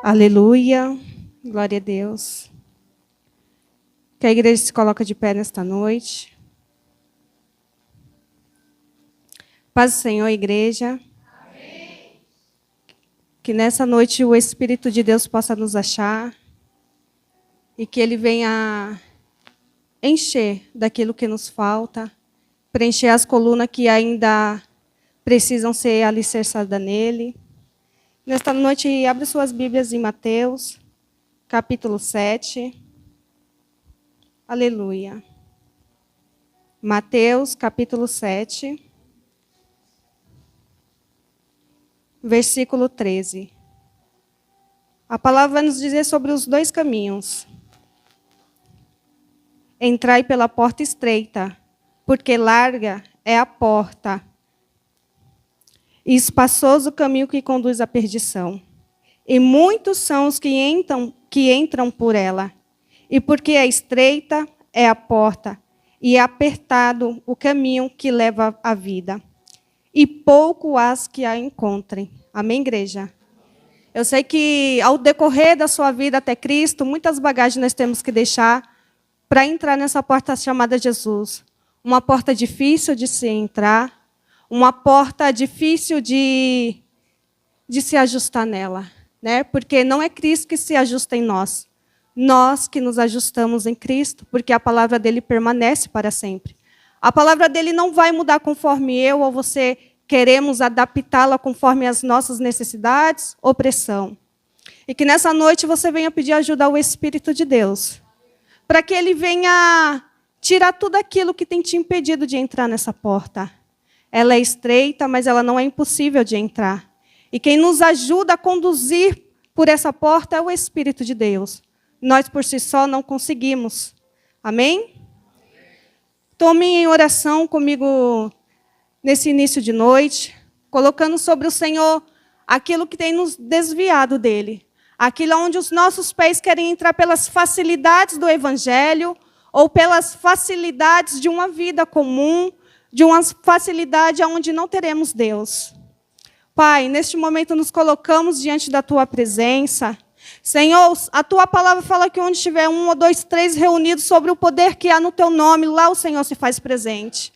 Aleluia, glória a Deus. Que a igreja se coloca de pé nesta noite. Paz do Senhor, igreja. Amém. Que nessa noite o Espírito de Deus possa nos achar e que Ele venha encher daquilo que nos falta, preencher as colunas que ainda precisam ser alicerçadas nele. Nesta noite, abre suas Bíblias em Mateus, capítulo 7. Aleluia. Mateus, capítulo 7, versículo 13. A palavra vai nos dizer sobre os dois caminhos. Entrai pela porta estreita, porque larga é a porta, e espaçoso o caminho que conduz à perdição. E muitos são os que entram por ela. E porque é estreita é a porta, e é apertado o caminho que leva à vida. E pouco as que a encontrem. Amém, igreja? Eu sei que, ao decorrer da sua vida até Cristo, muitas bagagens nós temos que deixar para entrar nessa porta chamada Jesus. Uma porta difícil de se entrar, uma porta difícil de se ajustar nela, né? Porque não é Cristo que se ajusta em nós. Nós que nos ajustamos em Cristo, porque a palavra dele permanece para sempre. A palavra dele não vai mudar conforme eu ou você queremos adaptá-la conforme as nossas necessidades ou pressão. E que nessa noite você venha pedir ajuda ao Espírito de Deus, para que ele venha tirar tudo aquilo que tem te impedido de entrar nessa porta. Ela é estreita, mas ela não é impossível de entrar. E quem nos ajuda a conduzir por essa porta é o Espírito de Deus. Nós, por si só, não conseguimos. Amém? Tome em oração comigo nesse início de noite, colocando sobre o Senhor aquilo que tem nos desviado dele. Aquilo onde os nossos pés querem entrar pelas facilidades do Evangelho ou pelas facilidades de uma vida comum, de uma facilidade onde não teremos Deus. Pai, neste momento nos colocamos diante da Tua presença. Senhor, a Tua palavra fala que onde tiver 1 ou 2, 3 reunidos sobre o poder que há no Teu nome, lá o Senhor se faz presente.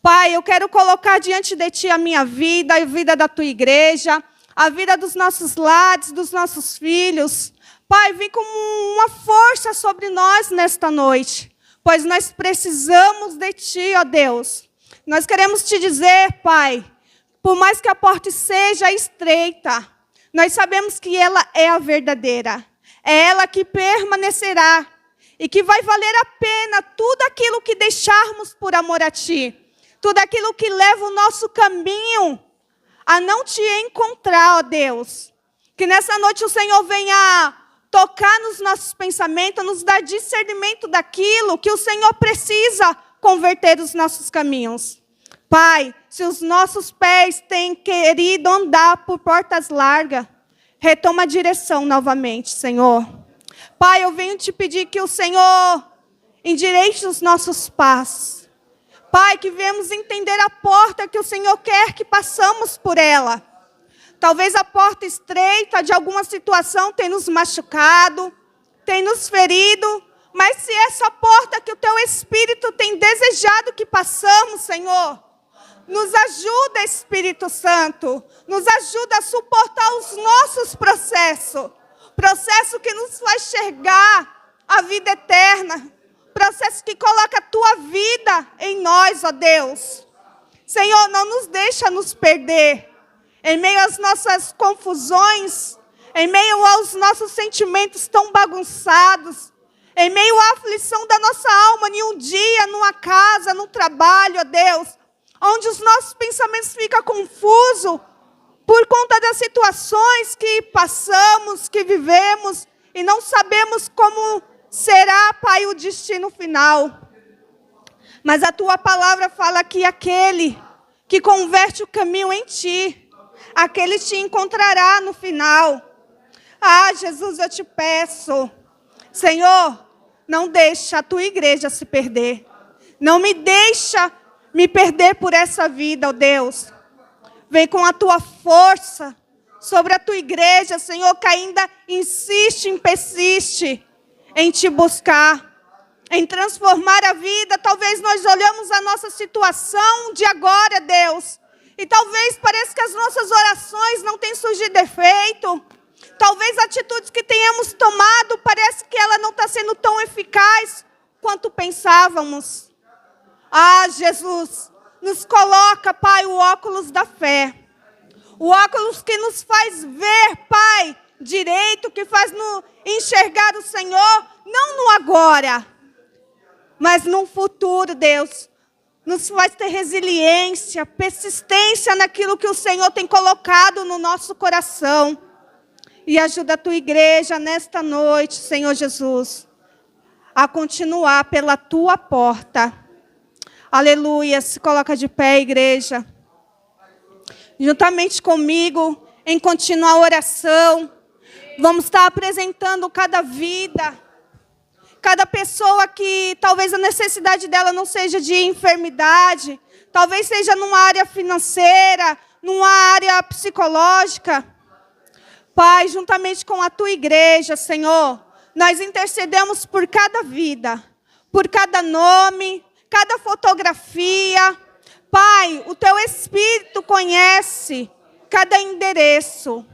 Pai, eu quero colocar diante de Ti a minha vida, a vida da Tua igreja, a vida dos nossos lares, dos nossos filhos. Pai, vem como uma força sobre nós nesta noite, pois nós precisamos de Ti, ó Deus. Nós queremos Te dizer, Pai, por mais que a porta seja estreita, nós sabemos que ela é a verdadeira. É ela que permanecerá e que vai valer a pena tudo aquilo que deixarmos por amor a Ti. Tudo aquilo que leva o nosso caminho a não Te encontrar, ó Deus. Que nessa noite o Senhor venha tocar nos nossos pensamentos, nos dar discernimento daquilo que o Senhor precisa converter os nossos caminhos. Pai, se os nossos pés têm querido andar por portas largas, retoma a direção novamente, Senhor. Pai, eu venho te pedir que o Senhor endireite os nossos passos. Pai, que venhamos entender a porta que o Senhor quer que passamos por ela. Talvez a porta estreita de alguma situação tenha nos machucado, tenha nos ferido, mas se essa porta que o Teu Espírito tem desejado que passamos, Senhor, nos ajuda, Espírito Santo, nos ajuda a suportar os nossos processos, processo que nos faz enxergar a vida eterna, processo que coloca a Tua vida em nós, ó Deus. Senhor, não nos deixa nos perder em meio às nossas confusões, em meio aos nossos sentimentos tão bagunçados, em meio à aflição da nossa alma, em um dia, numa casa, num trabalho, ó Deus, onde os nossos pensamentos ficam confusos por conta das situações que passamos, que vivemos, e não sabemos como será, Pai, o destino final. Mas a Tua palavra fala que aquele que converte o caminho em Ti, aquele Te encontrará no final. Ah, Jesus, eu Te peço, Senhor, não deixa a Tua igreja se perder. Não me deixa me perder por essa vida, ó Deus. Vem com a Tua força sobre a tua igreja, Senhor, que ainda insiste, persiste em te buscar, em transformar a vida. Talvez nós olhamos a nossa situação de agora, Deus, e talvez pareça que as nossas orações não têm surgido efeito. Talvez atitudes que tenhamos tomado, parece que ela não está sendo tão eficaz quanto pensávamos. Ah, Jesus, nos coloca, Pai, o óculos da fé. O óculos que nos faz ver, Pai, direito, que faz nos enxergar o Senhor, não no agora, mas no futuro, Deus. Nos faz ter resiliência, persistência naquilo que o Senhor tem colocado no nosso coração. E ajuda a tua igreja nesta noite, Senhor Jesus, a continuar pela tua porta. Aleluia. Se coloca de pé, igreja. Juntamente comigo, em continuar a oração, vamos estar apresentando cada vida, cada pessoa que talvez a necessidade dela não seja de enfermidade, talvez seja numa área financeira, numa área psicológica. Pai, juntamente com a tua igreja, Senhor, nós intercedemos por cada vida, por cada nome, cada fotografia. Pai, o teu Espírito conhece cada endereço.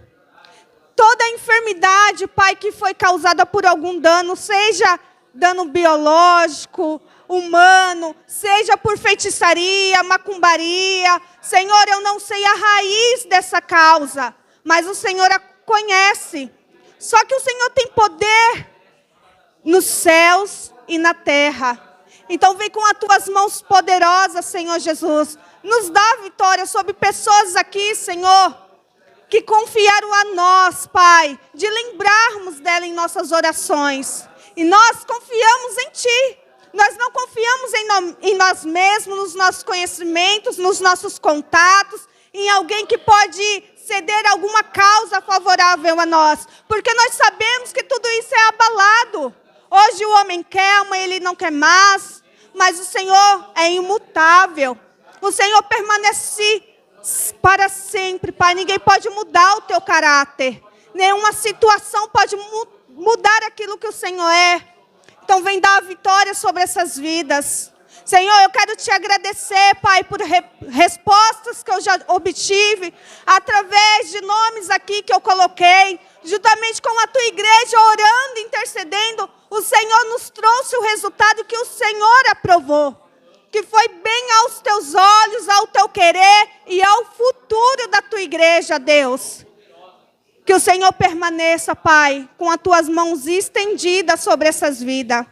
Toda enfermidade, Pai, que foi causada por algum dano, seja dano biológico, humano, seja por feitiçaria, macumbaria. Senhor, eu não sei a raiz dessa causa, mas o Senhor a conhece. Só que o Senhor tem poder nos céus e na terra. Então vem com as tuas mãos poderosas, Senhor Jesus. Nos dá vitória sobre pessoas aqui, Senhor, que confiaram a nós, Pai, de lembrarmos dela em nossas orações. E nós confiamos em Ti. Nós não confiamos em nós mesmos, nos nossos conhecimentos, nos nossos contatos, em alguém que pode ceder alguma causa favorável a nós. Porque nós sabemos que tudo isso é abalado. Hoje o homem quer, amanhã ele não quer mais. Mas o Senhor é imutável. O Senhor permanece para sempre, Pai. Ninguém pode mudar o teu caráter. Nenhuma situação pode mudar aquilo que o Senhor é. Então vem dar a vitória sobre essas vidas. Senhor, eu quero te agradecer, Pai, por respostas que eu já obtive, através de nomes aqui que eu coloquei, juntamente com a tua igreja, orando, intercedendo. O Senhor nos trouxe o resultado que o Senhor aprovou, que foi bem aos teus olhos, ao teu querer e ao futuro da tua igreja, Deus. Que o Senhor permaneça, Pai, com as tuas mãos estendidas sobre essas vidas.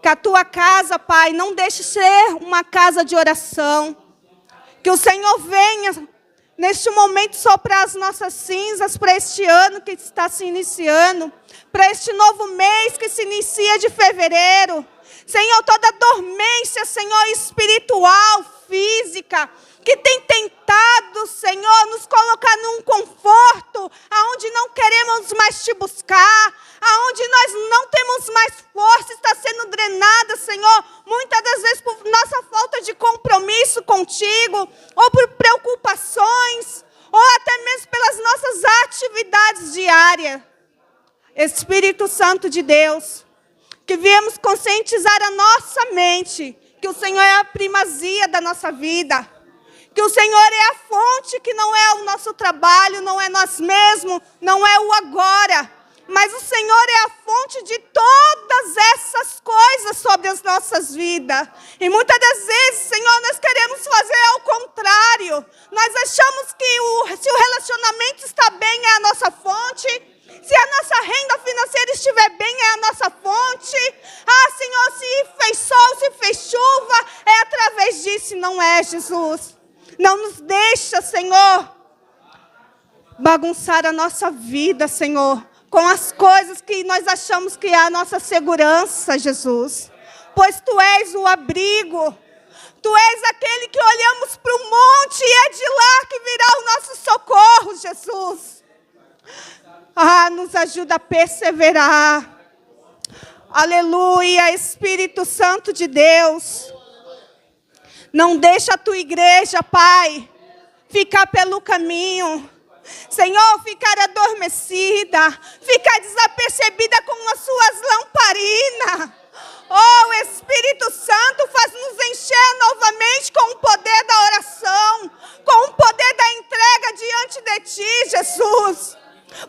Que a tua casa, Pai, não deixe ser uma casa de oração. Que o Senhor venha, neste momento, soprar as nossas cinzas para este ano que está se iniciando. Para este novo mês que se inicia de fevereiro. Senhor, toda dormência, Senhor, espiritual, física, que tem tentado, Senhor, nos colocar num conforto, aonde não queremos mais te buscar, aonde nós não temos mais força, está sendo drenada, Senhor, muitas das vezes por nossa falta de compromisso contigo, ou por preocupações, ou até mesmo pelas nossas atividades diárias. Espírito Santo de Deus, que viemos conscientizar a nossa mente, que o Senhor é a primazia da nossa vida, que o Senhor é a fonte, que não é o nosso trabalho, não é nós mesmos, não é o agora, mas o Senhor é a fonte de todas essas coisas sobre as nossas vidas. E muitas das vezes, Senhor, nós queremos fazer ao contrário. Nós achamos que se o relacionamento está bem, é a nossa fonte. Se a nossa renda financeira estiver bem, é a nossa fonte. Ah, Senhor, se fez sol, se fez chuva, é através disso, não é, Jesus. Não nos deixa, Senhor, bagunçar a nossa vida, Senhor, com as coisas que nós achamos que é a nossa segurança, Jesus. Pois Tu és o abrigo. Tu és aquele que olhamos para o monte e é de lá que virá o nosso socorro, Jesus. Ah, nos ajuda a perseverar. Aleluia, Espírito Santo de Deus. Não deixa a tua igreja, Pai, ficar pelo caminho. Senhor, ficar adormecida, ficar desapercebida com as suas lamparinas. Oh, Espírito Santo, faz-nos encher novamente com o poder da oração, com o poder da entrega diante de Ti, Jesus.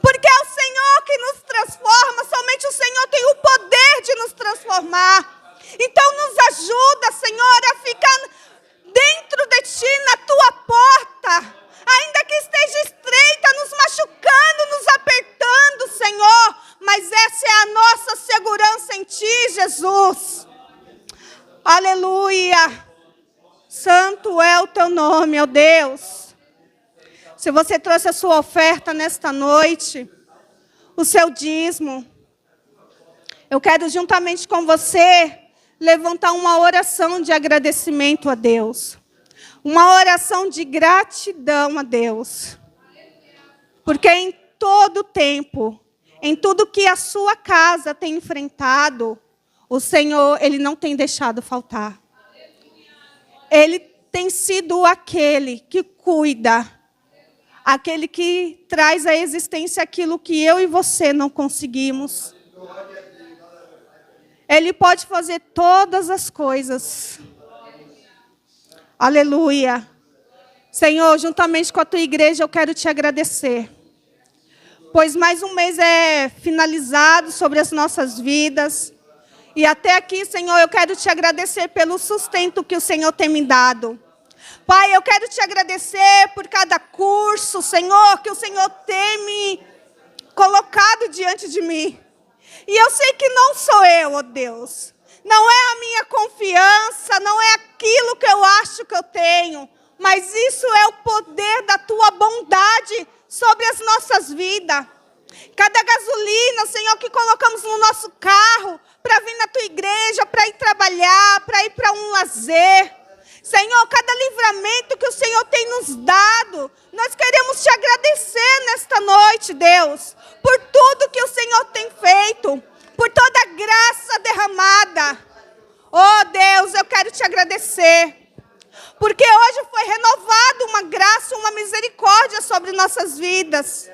Porque é o Senhor que nos transforma, somente o Senhor tem o poder de nos transformar. Então nos ajuda, Senhor, a ficar dentro de Ti, na Tua porta, ainda que esteja estreita, nos machucando, nos apertando, Senhor, mas essa é a nossa segurança em Ti, Jesus. Aleluia. Santo é o Teu nome, ó Deus. Se você trouxe a sua oferta nesta noite, o seu dízimo, eu quero juntamente com você levantar uma oração de agradecimento a Deus. Uma oração de gratidão a Deus. Porque em todo tempo, em tudo que a sua casa tem enfrentado, o Senhor, Ele não tem deixado faltar. Ele tem sido aquele que cuida, aquele que traz à existência aquilo que eu e você não conseguimos. Ele pode fazer todas as coisas. Aleluia. Senhor, juntamente com a Tua igreja, eu quero Te agradecer. Pois mais um mês é finalizado sobre as nossas vidas. E até aqui, Senhor, eu quero Te agradecer pelo sustento que o Senhor tem me dado. Pai, eu quero Te agradecer por cada curso, Senhor, que o Senhor tem me colocado diante de mim. E eu sei que não sou eu, ó Deus. Não é a minha confiança, não é aquilo que eu acho que eu tenho. Mas isso é o poder da Tua bondade sobre as nossas vidas. Cada gasolina, Senhor, que colocamos no nosso carro para vir na Tua igreja, para ir trabalhar, para ir para um lazer. Senhor, cada livramento que o Senhor tem nos dado, nós queremos Te agradecer nesta noite, Deus, por tudo que o Senhor tem feito, por toda a graça derramada. Oh, Deus, eu quero Te agradecer, porque hoje foi renovada uma graça, uma misericórdia sobre nossas vidas.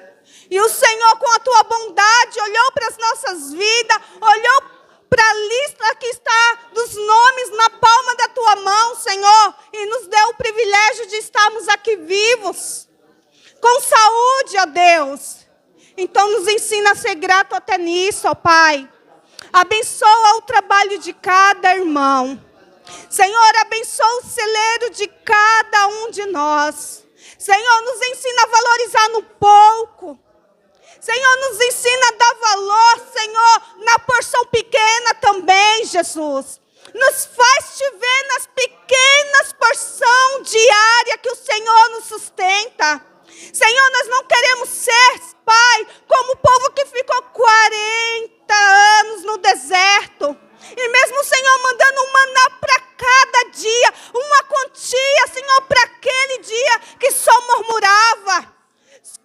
E o Senhor, com a Tua bondade, olhou para as nossas vidas, olhou para a lista que está dos nomes na palma da Tua mão, Senhor, e nos deu o privilégio de estarmos aqui vivos, com saúde, ó Deus. Então nos ensina a ser grato até nisso, ó Pai. Abençoa o trabalho de cada irmão. Senhor, abençoa o celeiro de cada um de nós. Senhor, nos ensina a valorizar no pouco. Senhor, nos ensina a dar valor, Senhor, na porção pequena também, Jesus. Nos faz te ver nas pequenas porções diárias que o Senhor nos sustenta. Senhor, nós não queremos ser, Pai, como o povo que ficou 40 anos no deserto. E mesmo o Senhor mandando um maná para cada dia, uma quantia, Senhor, para aquele dia que só murmurava.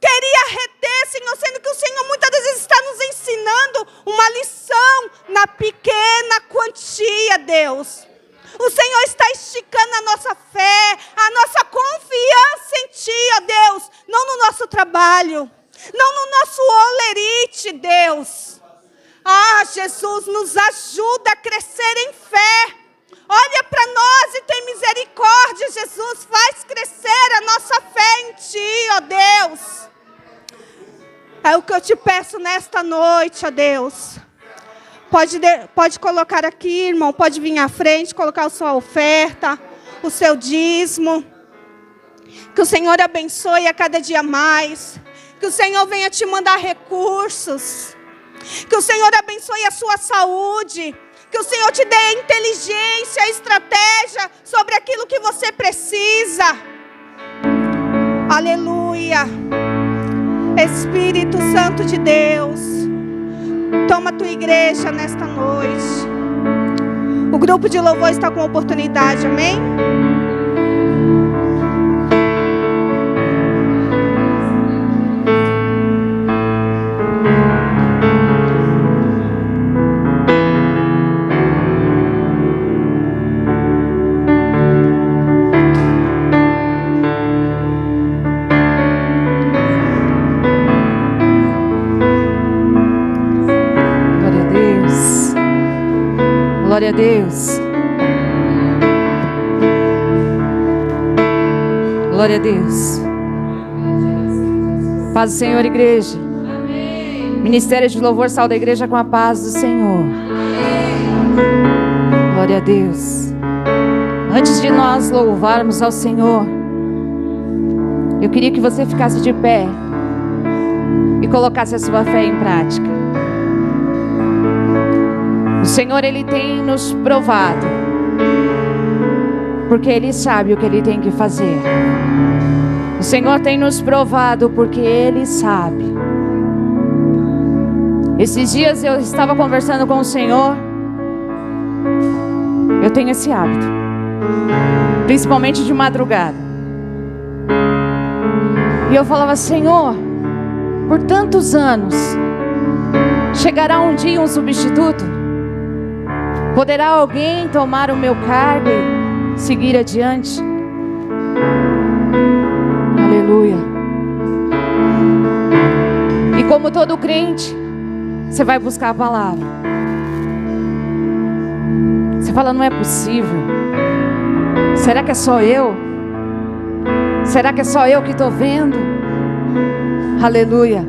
Queria reter, Senhor, sendo que o Senhor muitas vezes está nos ensinando uma lição na pequena quantia, Deus. O Senhor está esticando a nossa fé, a nossa confiança em Ti, ó Deus. Não no nosso trabalho, não no nosso olerite, Deus. Ah, Jesus, nos ajuda a crescer em fé. Olha para nós e tem misericórdia, Jesus. Faz crescer a nossa fé em Ti, ó Deus. É o que eu te peço nesta noite, ó Deus. Pode colocar aqui, irmão. Pode vir à frente, colocar a sua oferta, o seu dízimo. Que o Senhor abençoe a cada dia mais. Que o Senhor venha te mandar recursos. Que o Senhor abençoe a sua saúde. Que o Senhor te dê inteligência, estratégia sobre aquilo que você precisa. Aleluia. Espírito Santo de Deus, toma a Tua igreja nesta noite. O grupo de louvor está com oportunidade, amém? Glória a Deus. Glória a Deus. Paz do Senhor, igreja. Amém. Ministério de louvor, salve a igreja com a paz do Senhor. Amém. Glória a Deus. Antes de nós louvarmos ao Senhor, eu queria que você ficasse de pé e colocasse a sua fé em prática. O Senhor, Ele tem nos provado, porque Ele sabe o que Ele tem que fazer. O Senhor tem nos provado porque Ele sabe. Esses dias eu estava conversando com o Senhor. Eu tenho esse hábito, principalmente de madrugada. E eu falava: Senhor, por tantos anos, chegará um dia um substituto? Poderá alguém tomar o meu cargo e seguir adiante? Aleluia. E como todo crente, você vai buscar a palavra. Você fala: não é possível. Será que é só eu? Será que é só eu que estou vendo? Aleluia.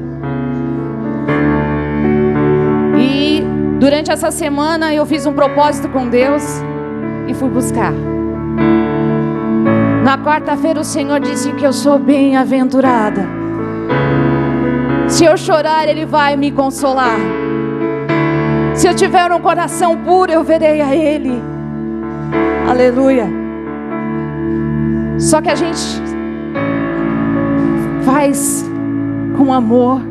E durante essa semana eu fiz um propósito com Deus e fui buscar. Na quarta-feira o Senhor disse que eu sou bem-aventurada. Se eu chorar, Ele vai me consolar. Se eu tiver um coração puro, eu verei a Ele. Aleluia. Só que a gente faz com amor,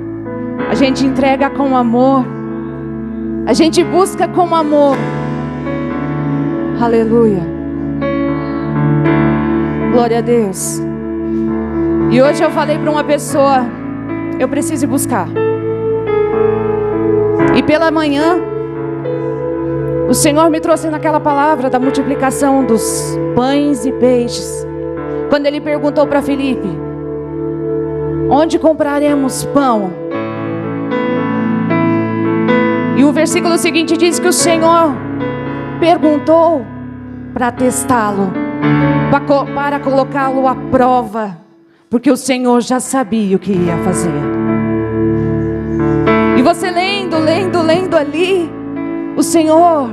a gente entrega com amor, a gente busca com amor. Aleluia. Glória a Deus. E hoje eu falei para uma pessoa: eu preciso buscar. E pela manhã o Senhor me trouxe naquela palavra da multiplicação dos pães e peixes, quando Ele perguntou para Filipe: onde compraremos pão? E o versículo seguinte diz que o Senhor perguntou para testá-lo, para colocá-lo à prova, porque o Senhor já sabia o que ia fazer. E você lendo ali, o Senhor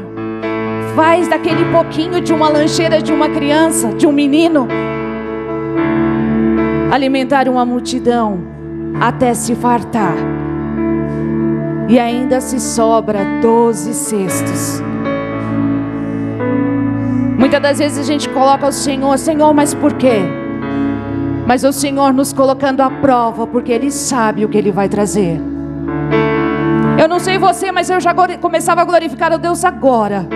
faz daquele pouquinho de uma lancheira de uma criança, de um menino, alimentar uma multidão até se fartar. E ainda se sobra 12 cestos. Muitas das vezes a gente coloca o Senhor: Senhor, mas por quê? Mas o Senhor nos colocando à prova, porque Ele sabe o que Ele vai trazer. Eu não sei você, mas eu já começava a glorificar a Deus agora.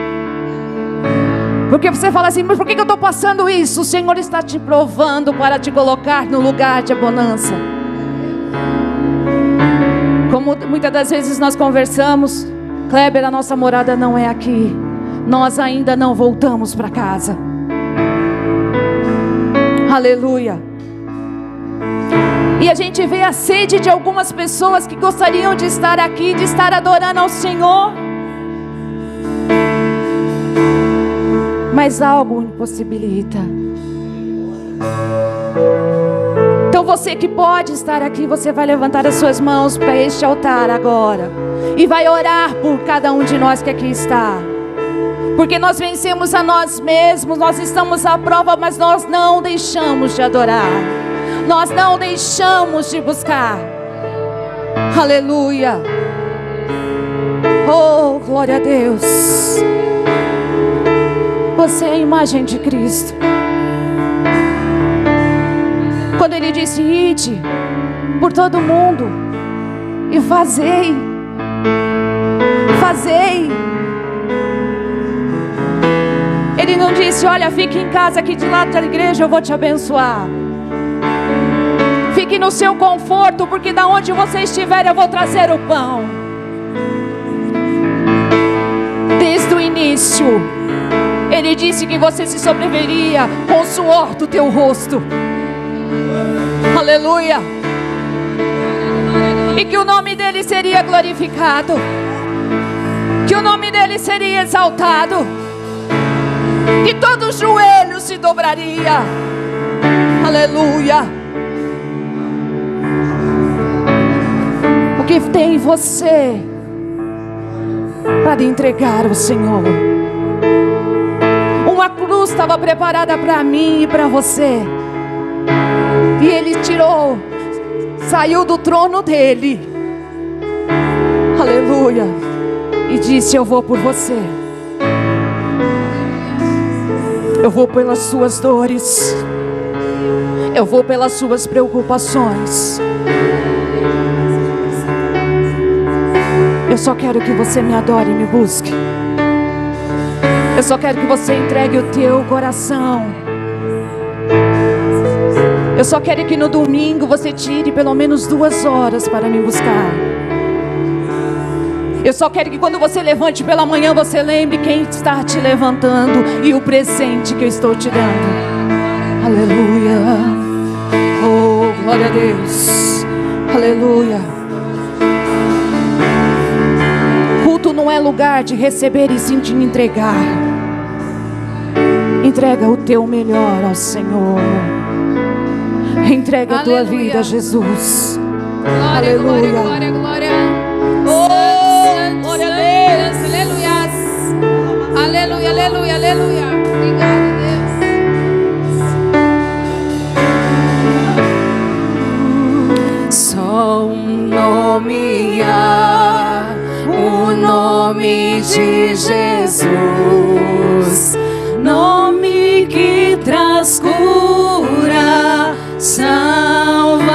Porque você fala assim: mas por que eu estou passando isso? O Senhor está te provando para te colocar no lugar de bonança. Como muitas das vezes nós conversamos: Kleber, a nossa morada não é aqui. Nós ainda não voltamos para casa. Aleluia. E a gente vê a sede de algumas pessoas que gostariam de estar aqui, de estar adorando ao Senhor, mas algo impossibilita. Então você que pode estar aqui, você vai levantar as suas mãos para este altar agora e vai orar por cada um de nós que aqui está. Porque nós vencemos a nós mesmos, nós estamos à prova, mas nós não deixamos de adorar, nós não deixamos de buscar. Aleluia. Oh, glória a Deus. Você é a imagem de Cristo. Quando Ele disse: ide por todo mundo e fazei. Ele não disse: olha, fique em casa aqui de lado da igreja, eu vou te abençoar. Fique no seu conforto, porque da onde você estiver eu vou trazer o pão. Desde o início Ele disse que você se sobreviveria com o suor do teu rosto. Aleluia. E que o nome dele seria glorificado, que o nome dele seria exaltado, que todo joelho se dobraria. Aleluia. O que tem em você para entregar ao Senhor? Uma cruz estava preparada para mim e para você, e Ele tirou, saiu do trono dele, aleluia, e disse: eu vou por você, eu vou pelas suas dores, eu vou pelas suas preocupações. Eu só quero que você me adore e me busque. Eu só quero que você entregue o teu coração. Eu só quero que no domingo você tire pelo menos 2 horas para me buscar. Eu só quero que quando você levante pela manhã, você lembre quem está te levantando e o presente que eu estou te dando. Aleluia. Oh, glória a Deus. Aleluia. Culto não é lugar de receber e sim de entregar. Entrega o teu melhor ao Senhor. Entrega a tua vida a Jesus. Glória, Aleluia. glória, glória, glória. Oh, glória a Deus. Aleluia. Aleluia, aleluia, aleluia. Obrigada, Deus. Só um nome há, o nome de Jesus, nome que traz cura, salvação.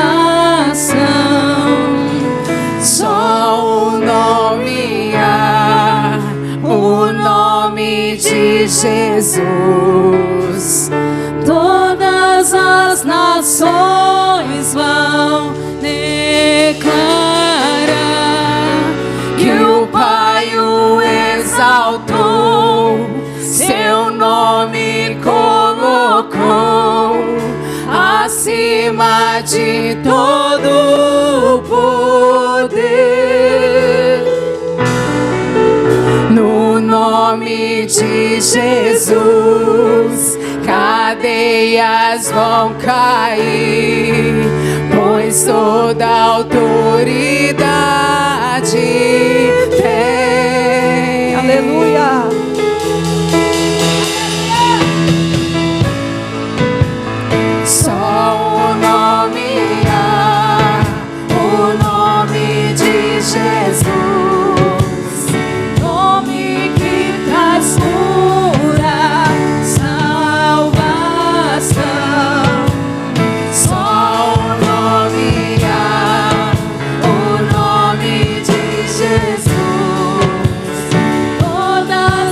Só um nome há, o nome de Jesus. Todas as nações vão declarar que o Pai o exaltou, seu nome colocou acima de todo poder. No nome de Jesus, cadeias vão cair, pois toda autoridade tem. Aleluia. Só o nome há, o nome de Jesus, nome que traz cura, salvação. Só o nome há, o nome de Jesus. Todas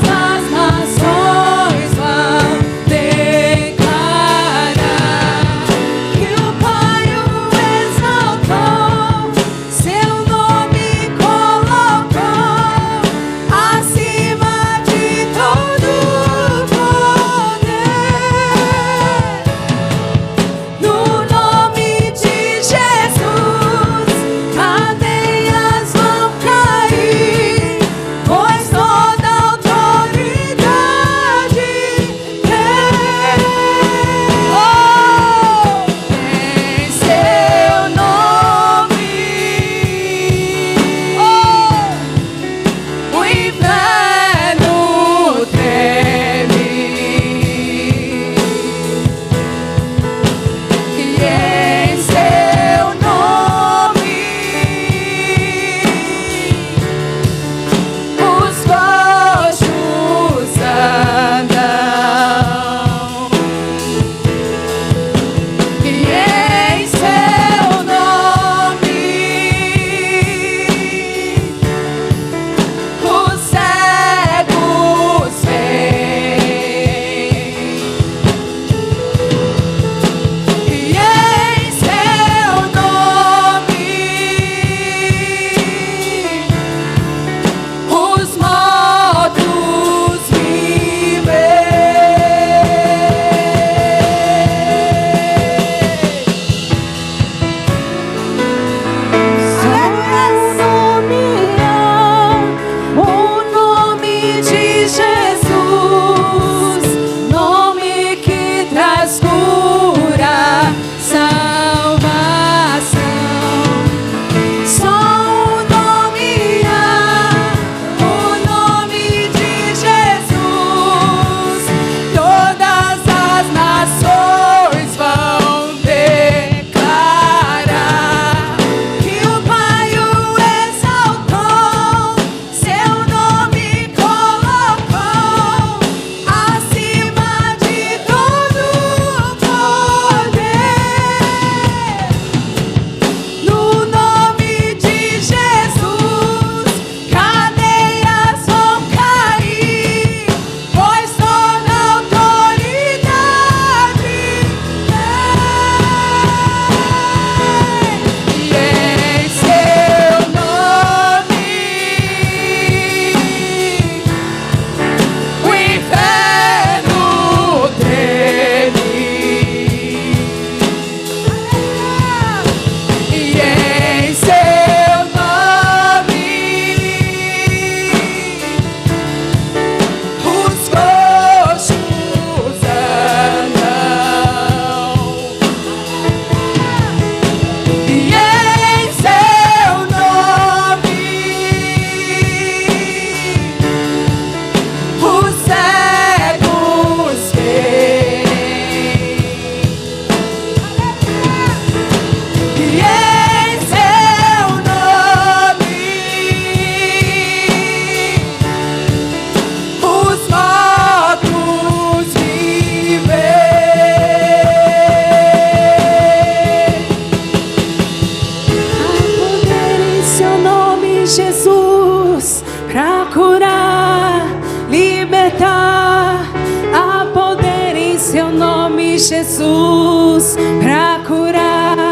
pra curar, libertar. Há poder em seu nome, Jesus, pra curar,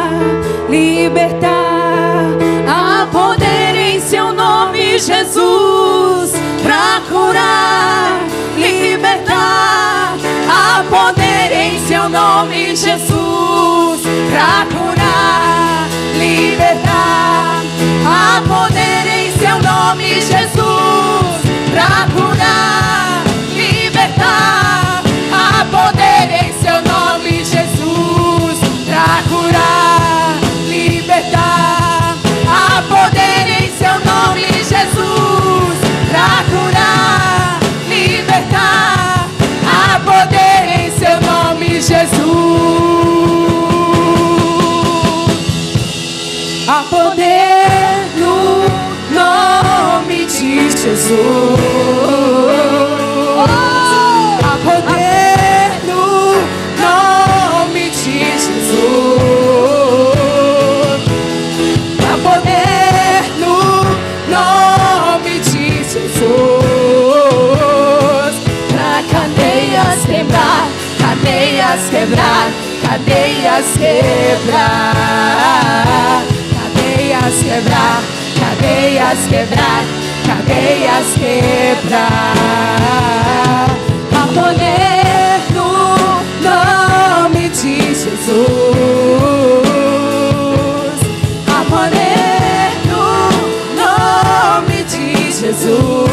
libertar. Há poder em seu nome, Jesus, pra curar, libertar. Há poder em seu nome, Jesus, pra curar, libertar. Há poder em seu nome, Jesus, pra curar, libertar. Há poder em seu nome, Jesus, pra curar, libertar. Há poder em seu nome, Jesus, pra curar, libertar. Há poder em seu nome, Jesus. Há poder no nome de Jesus. Há poder no nome de Jesus. Há poder no nome de Jesus. Pra cadeias quebrar, cadeias quebrar, cadeias quebrar. Cadeias quebrar, cadeias quebrar, cadeias quebrar. Há poder no nome de Jesus. Há poder no nome de Jesus.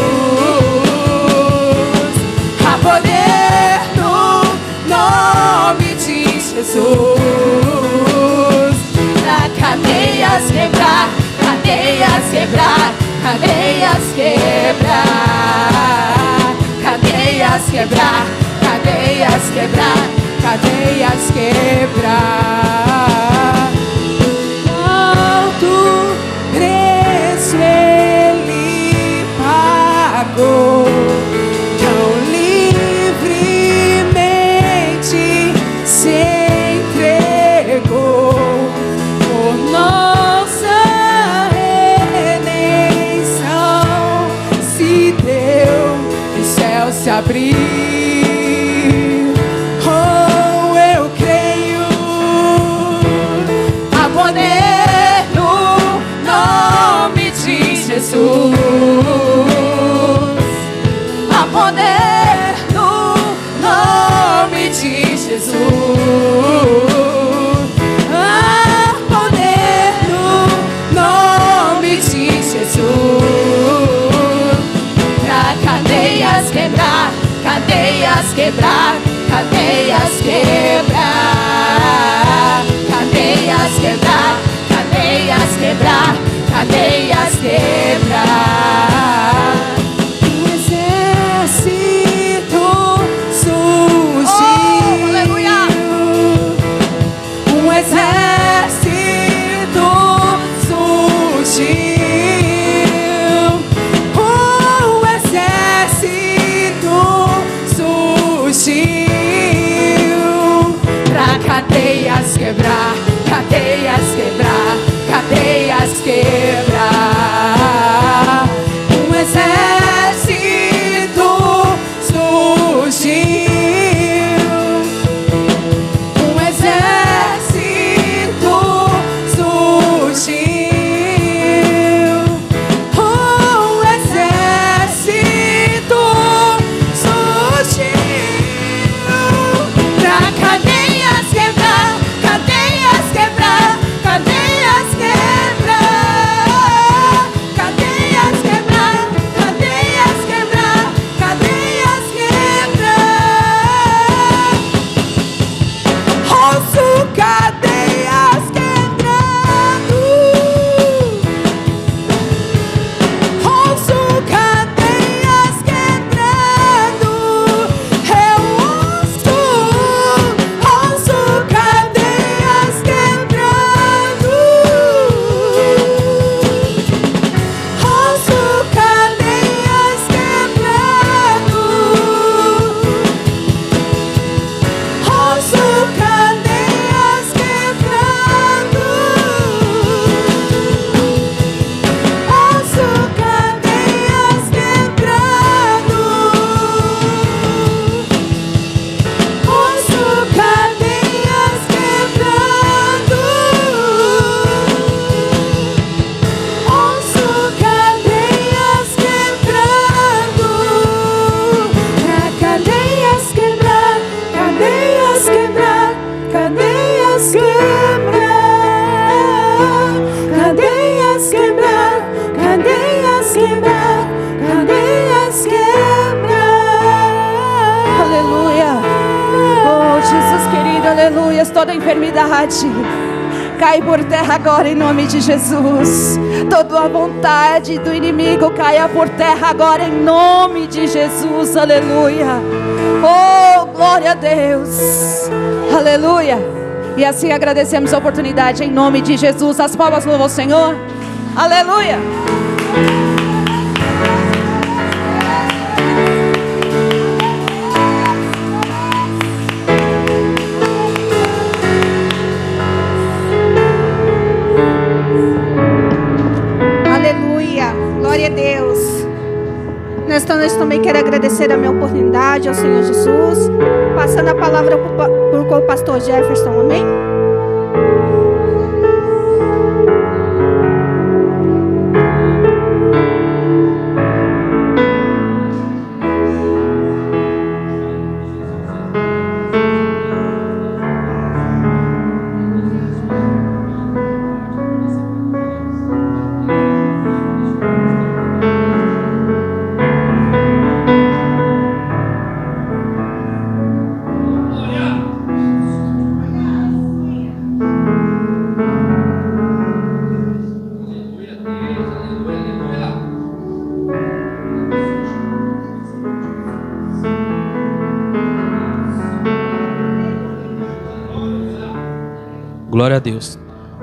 Há poder no nome de Jesus. Pra cadeias quebrar, cadeias quebrar, cadeias quebrar. Cadeias quebrar, cadeias quebrar, cadeias quebrar. Alto preço ele pagou, tão livremente se entregou. Por nossa redenção se deu, o céu se abriu. Oh, eu creio. Há poder no nome de Jesus. Há poder no nome de Jesus. Pra cadeias quebrar, cadeias quebrar, cadeias quebrar. Cadeias quebrar, cadeias quebrar, cadeias quebrar. Um exército surgiu. Oh, aleluia! Um exército surgiu. Pra cadeias quebrar, cadeias quebrar, cadeias quebrar. toda enfermidade cai por terra agora em nome de Jesus. Toda a vontade do inimigo caia por terra agora em nome de Jesus. Aleluia. Oh, glória a Deus. Aleluia. E assim agradecemos a oportunidade em nome de Jesus. As palmas louvam o Senhor. Aleluia. Glória a Deus. Nesta noite também quero agradecer a minha oportunidade ao Senhor Jesus. Passando a palavra para o pastor Jefferson, amém? Glória a Deus.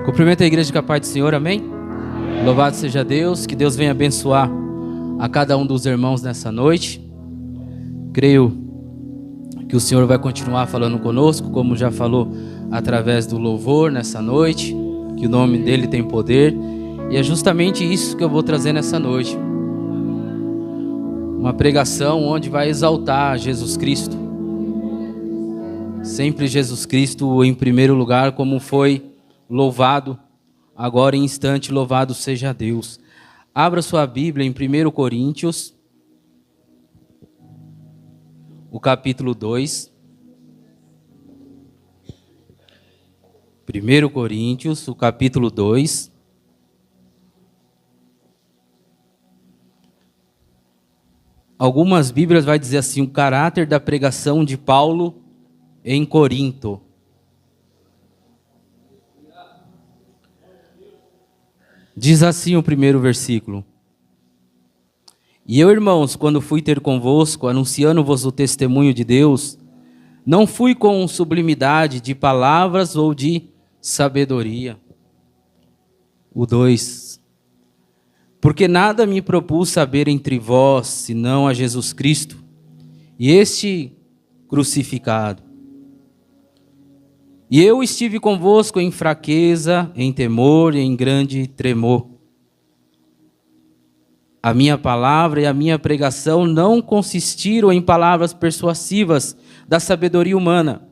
Cumprimento a igreja com a paz do Senhor, amém? Louvado seja Deus, que Deus venha abençoar a cada um dos irmãos nessa noite. Creio que o Senhor vai continuar falando conosco, como já falou através do louvor nessa noite, que o nome dele tem poder, e é justamente isso que eu vou trazer nessa noite. Uma pregação onde vai exaltar Jesus Cristo. Sempre Jesus Cristo em primeiro lugar, como foi louvado, agora em instante, louvado seja Deus. Abra sua Bíblia em 1 Coríntios, o capítulo 2. 1 Coríntios, o capítulo 2. Algumas Bíblias vai dizer assim, o caráter da pregação de Paulo em Corinto. Diz assim o primeiro versículo. E eu, irmãos, quando fui ter convosco, anunciando-vos o testemunho de Deus, não fui com sublimidade de palavras ou de sabedoria. O 2. Porque nada me propus saber entre vós, senão a Jesus Cristo, e este crucificado. E eu estive convosco em fraqueza, em temor e em grande tremor. A minha palavra e a minha pregação não consistiram em palavras persuasivas da sabedoria humana,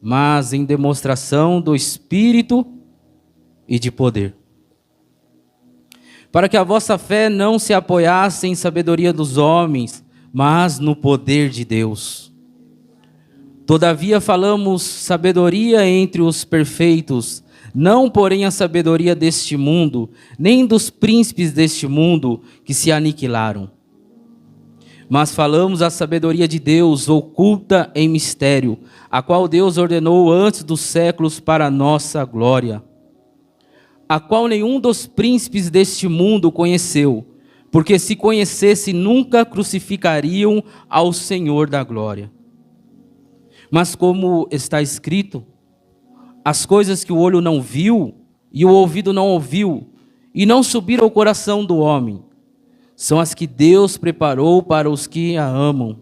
mas em demonstração do Espírito e de poder. Para que a vossa fé não se apoiasse em sabedoria dos homens, mas no poder de Deus. Todavia falamos sabedoria entre os perfeitos, não porém a sabedoria deste mundo, nem dos príncipes deste mundo que se aniquilaram. Mas falamos a sabedoria de Deus, oculta em mistério, a qual Deus ordenou antes dos séculos para a nossa glória, a qual nenhum dos príncipes deste mundo conheceu, porque se conhecesse nunca crucificariam ao Senhor da glória. Mas como está escrito, as coisas que o olho não viu e o ouvido não ouviu e não subiram ao coração do homem, são as que Deus preparou para os que a amam.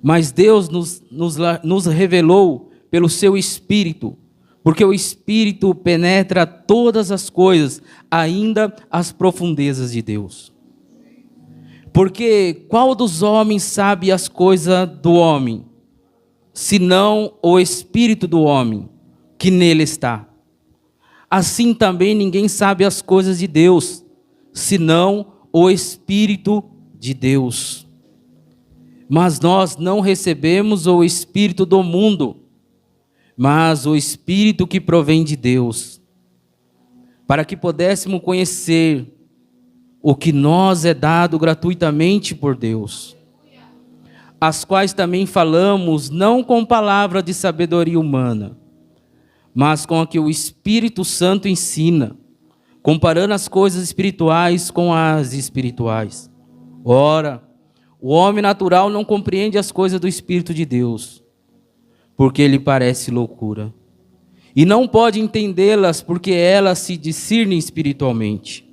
Mas Deus nos revelou pelo seu Espírito, porque o Espírito penetra todas as coisas, ainda as profundezas de Deus. Porque qual dos homens sabe as coisas do homem, senão o Espírito do homem, que nele está? Assim também ninguém sabe as coisas de Deus, senão o Espírito de Deus. Mas nós não recebemos o Espírito do mundo, mas o Espírito que provém de Deus, para que pudéssemos conhecer o que nós é dado gratuitamente por Deus, as quais também falamos não com palavra de sabedoria humana, mas com a que o Espírito Santo ensina, comparando as coisas espirituais com as espirituais. Ora, o homem natural não compreende as coisas do Espírito de Deus, porque lhe parece loucura, e não pode entendê-las, porque elas se discernem espiritualmente.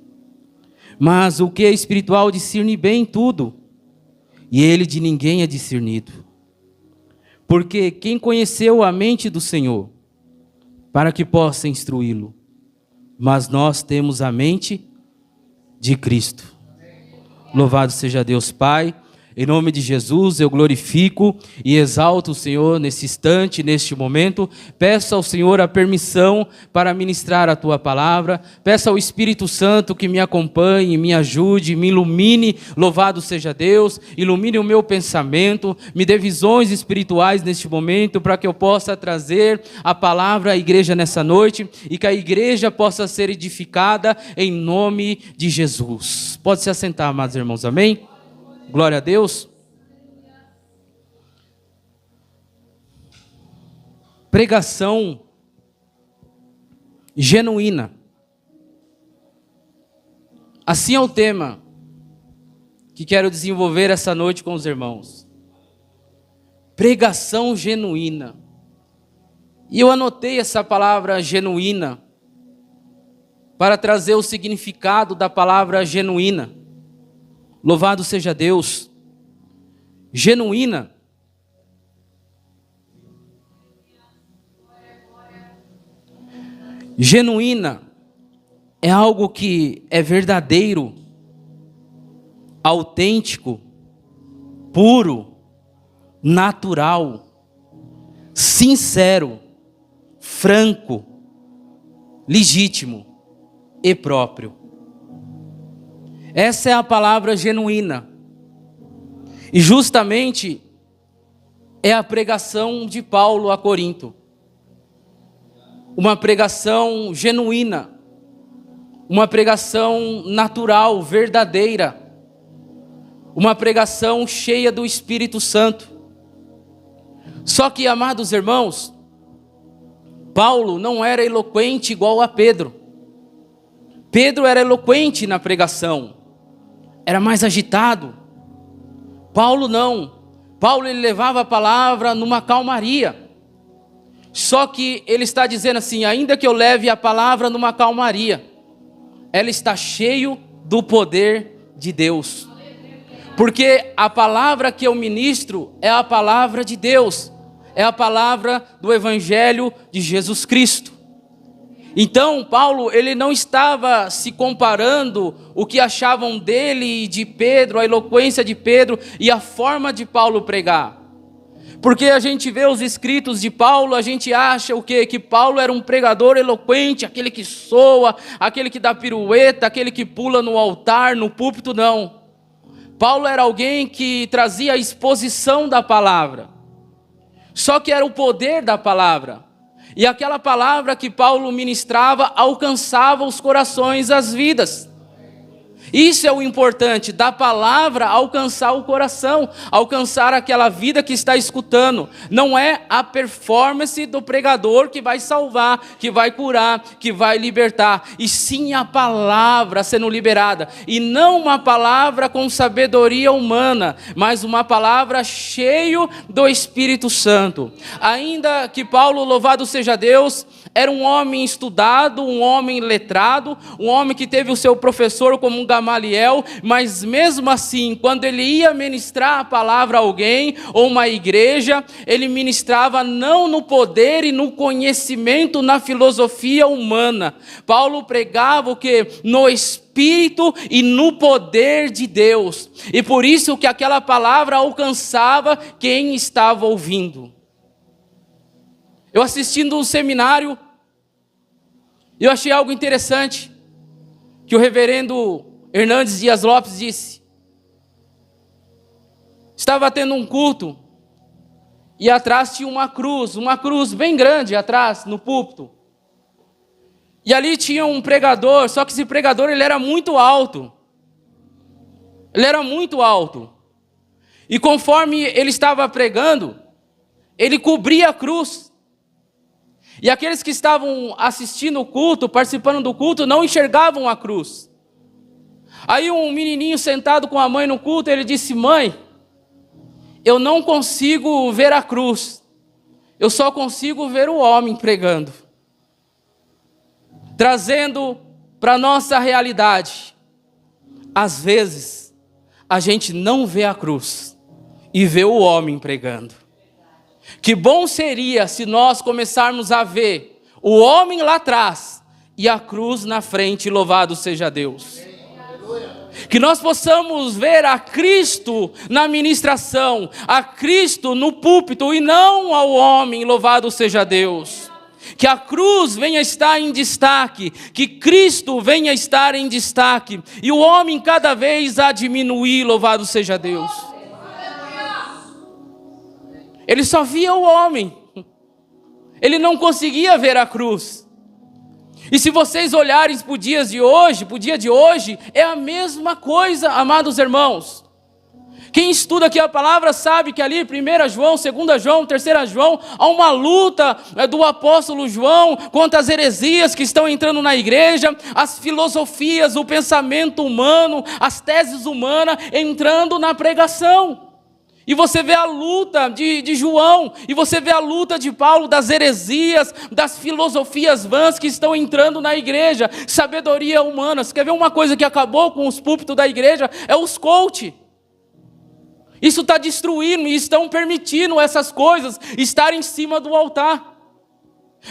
Mas o que é espiritual discerne bem tudo, e ele de ninguém é discernido. Porque quem conheceu a mente do Senhor, para que possa instruí-lo? Mas nós temos a mente de Cristo. Louvado seja Deus Pai. Em nome de Jesus, eu glorifico e exalto o Senhor nesse instante, neste momento. Peço ao Senhor a permissão para ministrar a Tua palavra. Peço ao Espírito Santo que me acompanhe, me ajude, me ilumine. Louvado seja Deus. Ilumine o meu pensamento. Me dê visões espirituais neste momento para que eu possa trazer a palavra à igreja nessa noite e que a igreja possa ser edificada em nome de Jesus. Pode se assentar, amados irmãos. Amém? Glória a Deus. Pregação genuína. Assim é o tema que quero desenvolver essa noite com os irmãos. Pregação genuína. E eu anotei essa palavra genuína para trazer o significado da palavra genuína. Louvado seja Deus. Genuína. Genuína é algo que é verdadeiro, autêntico, puro, natural, sincero, franco, legítimo e próprio. Essa é a palavra genuína. E justamente é a pregação de Paulo a Corinto. Uma pregação genuína. Uma pregação natural, verdadeira. Uma pregação cheia do Espírito Santo. Só que, amados irmãos, Paulo não era eloquente igual a Pedro. Pedro era eloquente na pregação. Era mais agitado. Paulo não. Paulo ele levava a palavra numa calmaria. Só que ele está dizendo assim, ainda que eu leve a palavra numa calmaria, ela está cheio do poder de Deus. Porque a palavra que eu ministro é a palavra de Deus. É a palavra do Evangelho de Jesus Cristo. Então, Paulo, ele não estava se comparando o que achavam dele e de Pedro, a eloquência de Pedro e a forma de Paulo pregar. Porque a gente vê os escritos de Paulo, a gente acha o quê? Que Paulo era um pregador eloquente, aquele que soa, aquele que dá pirueta, aquele que pula no altar, no púlpito, não. Paulo era alguém que trazia a exposição da palavra. Só que era o poder da palavra. E aquela palavra que Paulo ministrava alcançava os corações, as vidas. Isso é o importante, da palavra alcançar o coração, alcançar aquela vida que está escutando. Não é a performance do pregador que vai salvar, que vai curar, que vai libertar. E sim a palavra sendo liberada. E não uma palavra com sabedoria humana, mas uma palavra cheia do Espírito Santo. Ainda que Paulo, louvado seja Deus, era um homem estudado, um homem letrado, um homem que teve o seu professor como um Gamaliel, mas mesmo assim, quando ele ia ministrar a palavra a alguém, ou uma igreja, ele ministrava não no poder e no conhecimento, na filosofia humana. Paulo pregava o quê? No Espírito e no poder de Deus. E por isso que aquela palavra alcançava quem estava ouvindo. Eu assistindo um seminário, eu achei algo interessante, que o reverendo Hernandes Dias Lopes disse. Estava tendo um culto, e atrás tinha uma cruz bem grande atrás, no púlpito. E ali tinha um pregador, só que esse pregador ele era muito alto. Ele era muito alto. E conforme ele estava pregando, ele cobria a cruz. E aqueles que estavam assistindo o culto, participando do culto, não enxergavam a cruz. Aí um menininho sentado com a mãe no culto, ele disse: mãe, eu não consigo ver a cruz, eu só consigo ver o homem pregando. Trazendo para a nossa realidade, às vezes, a gente não vê a cruz e vê o homem pregando. Que bom seria se nós começarmos a ver o homem lá atrás e a cruz na frente, louvado seja Deus. Que nós possamos ver a Cristo na ministração, a Cristo no púlpito e não ao homem, louvado seja Deus. Que a cruz venha estar em destaque, que Cristo venha estar em destaque, e o homem cada vez a diminuir, louvado seja Deus. Ele só via o homem, ele não conseguia ver a cruz. E se vocês olharem para o dia de hoje, é a mesma coisa, amados irmãos. Quem estuda aqui a palavra sabe que ali, 1 João, 2 João, 3 João, há uma luta do apóstolo João contra as heresias que estão entrando na igreja, as filosofias, o pensamento humano, as teses humanas entrando na pregação. E você vê a luta de João, e você vê a luta de Paulo, das heresias, das filosofias vãs que estão entrando na igreja, sabedoria humana. Você quer ver uma coisa que acabou com os púlpitos da igreja? É os coach. Isso está destruindo e estão permitindo essas coisas estar em cima do altar.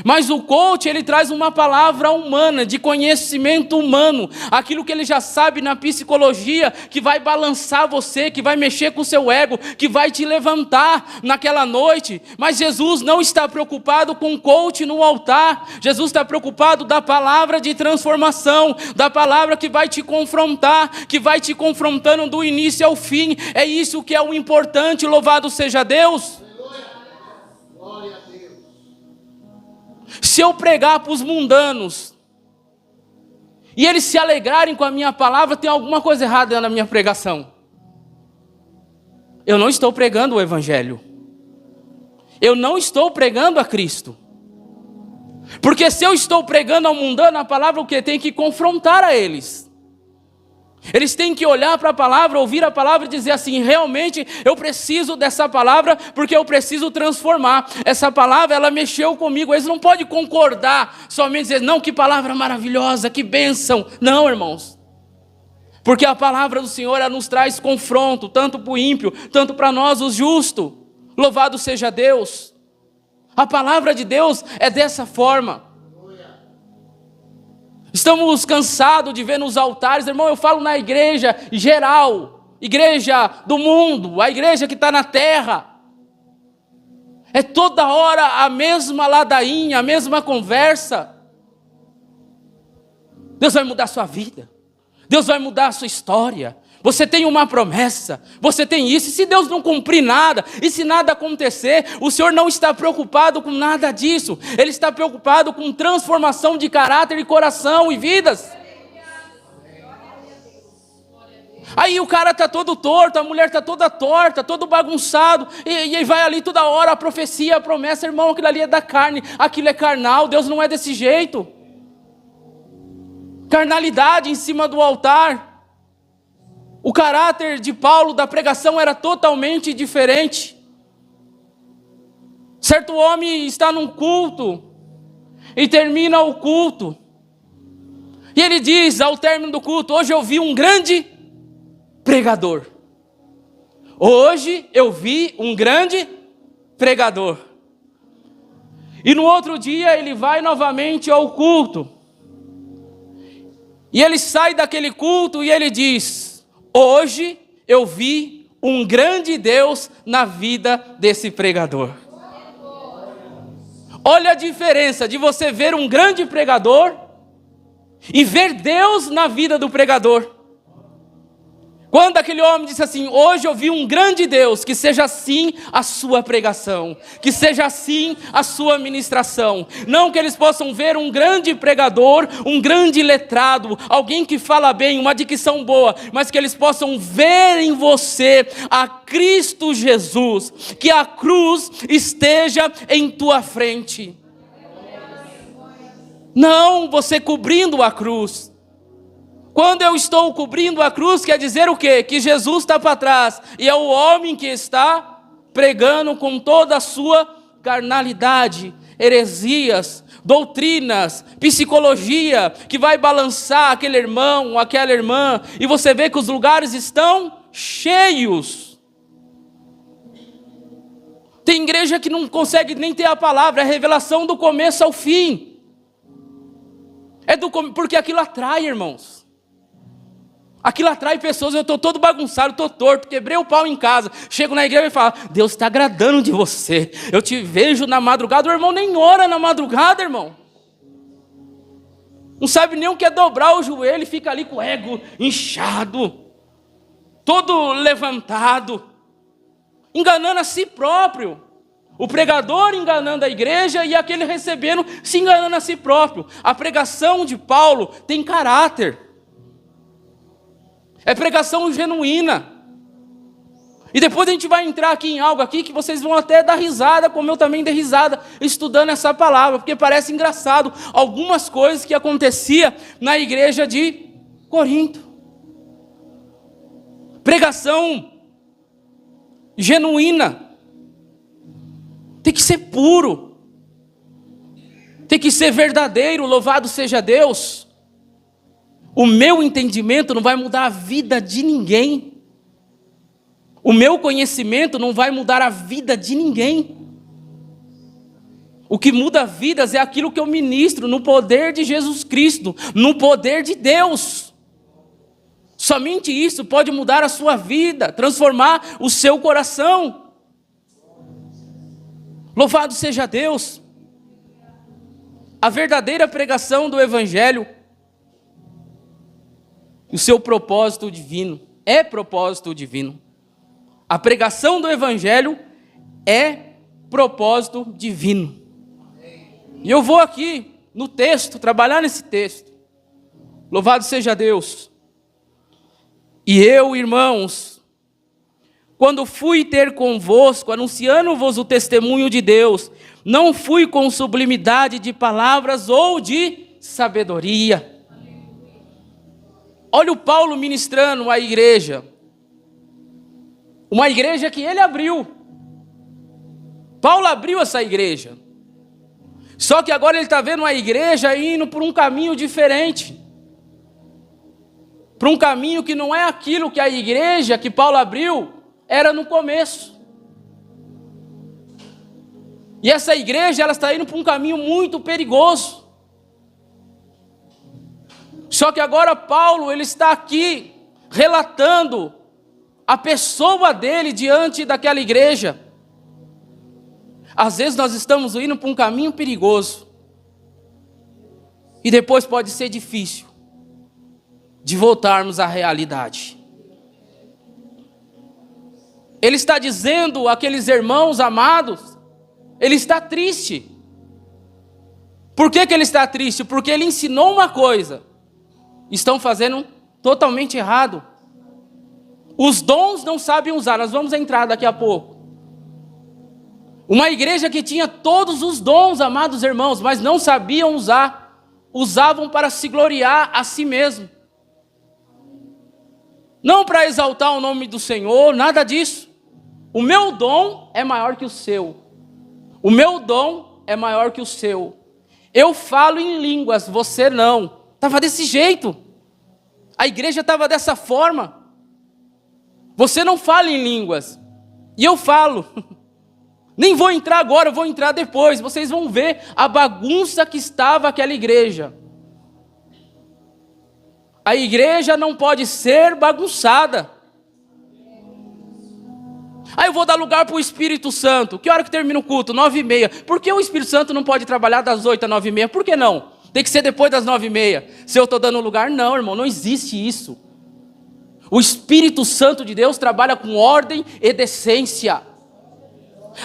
Mas o coach, ele traz uma palavra humana, de conhecimento humano, aquilo que ele já sabe na psicologia, que vai balançar você, que vai mexer com o seu ego, que vai te levantar naquela noite. Mas Jesus não está preocupado com o coach no altar. Jesus está preocupado da palavra de transformação, da palavra que vai te confrontar, que vai te confrontando do início ao fim. É isso que é o importante, louvado seja Deus. Glória a Deus. Se eu pregar para os mundanos e eles se alegrarem com a minha palavra, tem alguma coisa errada na minha pregação. Eu não estou pregando o evangelho. Eu não estou pregando a Cristo. Porque se eu estou pregando ao mundano a palavra, o que? Tem que confrontar a eles. Eles têm que olhar para a palavra, ouvir a palavra e dizer assim: realmente eu preciso dessa palavra, porque eu preciso transformar. Essa palavra, ela mexeu comigo. Eles não podem concordar, somente dizer: não, que palavra maravilhosa, que bênção. Não, irmãos. Porque a palavra do Senhor, ela nos traz confronto, tanto para o ímpio, tanto para nós, os justos. Louvado seja Deus. A palavra de Deus é dessa forma. Estamos cansados de ver nos altares, irmão, eu falo na igreja geral, igreja do mundo, a igreja que está na terra. É toda hora a mesma ladainha, a mesma conversa. Deus vai mudar a sua vida, Deus vai mudar a sua história. Você tem uma promessa, você tem isso, e se Deus não cumprir nada, e se nada acontecer, o Senhor não está preocupado com nada disso. Ele está preocupado com transformação de caráter e coração e vidas. Aí o cara está todo torto, a mulher está toda torta, todo bagunçado, e vai ali toda hora a profecia, a promessa. Irmão, aquilo ali é da carne, aquilo é carnal. Deus não é desse jeito. Carnalidade em cima do altar. O caráter de Paulo da pregação era totalmente diferente. Certo homem está num culto e termina o culto. E ele diz ao término do culto: hoje eu vi um grande pregador. Hoje eu vi um grande pregador. E no outro dia ele vai novamente ao culto. E ele sai daquele culto e ele diz: hoje eu vi um grande Deus na vida desse pregador. Olha a diferença de você ver um grande pregador e ver Deus na vida do pregador. Quando aquele homem disse assim: hoje eu vi um grande Deus, que seja assim a sua pregação, que seja assim a sua ministração. Não que eles possam ver um grande pregador, um grande letrado, alguém que fala bem, uma dicção boa, mas que eles possam ver em você a Cristo Jesus, que a cruz esteja em tua frente. Não você cobrindo a cruz. Quando eu estou cobrindo a cruz, quer dizer o quê? Que Jesus está para trás. E é o homem que está pregando com toda a sua carnalidade, heresias, doutrinas, psicologia, que vai balançar aquele irmão, aquela irmã. E você vê que os lugares estão cheios. Tem igreja que não consegue nem ter a palavra, é a revelação do começo ao fim. Porque aquilo atrai, irmãos. Aquilo atrai pessoas. Eu estou todo bagunçado, estou torto, quebrei o pau em casa. Chego na igreja e falo, Deus está agradando de você. Eu te vejo na madrugada. O irmão nem ora na madrugada, irmão. Não sabe nem o que é dobrar o joelho e fica ali com o ego inchado, todo levantado, enganando a si próprio. O pregador enganando a igreja e aquele recebendo se enganando a si próprio. A pregação de Paulo tem caráter. É pregação genuína. E depois a gente vai entrar aqui em algo aqui que vocês vão até dar risada, como eu também dei risada, estudando essa palavra, porque parece engraçado algumas coisas que acontecia na igreja de Corinto. Pregação genuína. Tem que ser puro. Tem que ser verdadeiro, louvado seja Deus. O meu entendimento não vai mudar a vida de ninguém. O meu conhecimento não vai mudar a vida de ninguém. O que muda vidas é aquilo que eu ministro no poder de Jesus Cristo, no poder de Deus. Somente isso pode mudar a sua vida, transformar o seu coração. Louvado seja Deus. A verdadeira pregação do Evangelho, o seu propósito divino, é propósito divino. A pregação do Evangelho é propósito divino. E eu vou aqui no texto, trabalhar nesse texto. Louvado seja Deus. E eu, irmãos, quando fui ter convosco, anunciando-vos o testemunho de Deus, não fui com sublimidade de palavras ou de sabedoria. Olha o Paulo ministrando a igreja. Uma igreja que ele abriu. Paulo abriu essa igreja. Só que agora ele está vendo a igreja indo por um caminho diferente. Por um caminho que não é aquilo que a igreja que Paulo abriu era no começo. E essa igreja, ela está indo por um caminho muito perigoso. Só que agora Paulo, ele está aqui relatando a pessoa dele diante daquela igreja. Às vezes nós estamos indo por um caminho perigoso. E depois pode ser difícil de voltarmos à realidade. Ele está dizendo àqueles irmãos amados, ele está triste. Por que ele está triste? Porque ele ensinou uma coisa, estão fazendo totalmente errado. Os dons não sabem usar, nós vamos entrar daqui a pouco. Uma igreja que tinha todos os dons, amados irmãos, mas não sabiam usar, usavam para se gloriar a si mesmo. Não para exaltar o nome do Senhor, nada disso. O meu dom é maior que o seu. O meu dom é maior que o seu. Eu falo em línguas, você não. Estava desse jeito. A igreja estava dessa forma. Você não fala em línguas. E eu falo. Nem vou entrar agora, eu vou entrar depois. Vocês vão ver a bagunça que estava aquela igreja. A igreja não pode ser bagunçada. Aí eu vou dar lugar para o Espírito Santo. Que hora que termina o culto? 9h30. Por que o Espírito Santo não pode trabalhar das 8 às 9h30? Por que não? Tem que ser depois das 9h30. Se eu estou dando lugar? Não, irmão, não existe isso. O Espírito Santo de Deus trabalha com ordem e decência.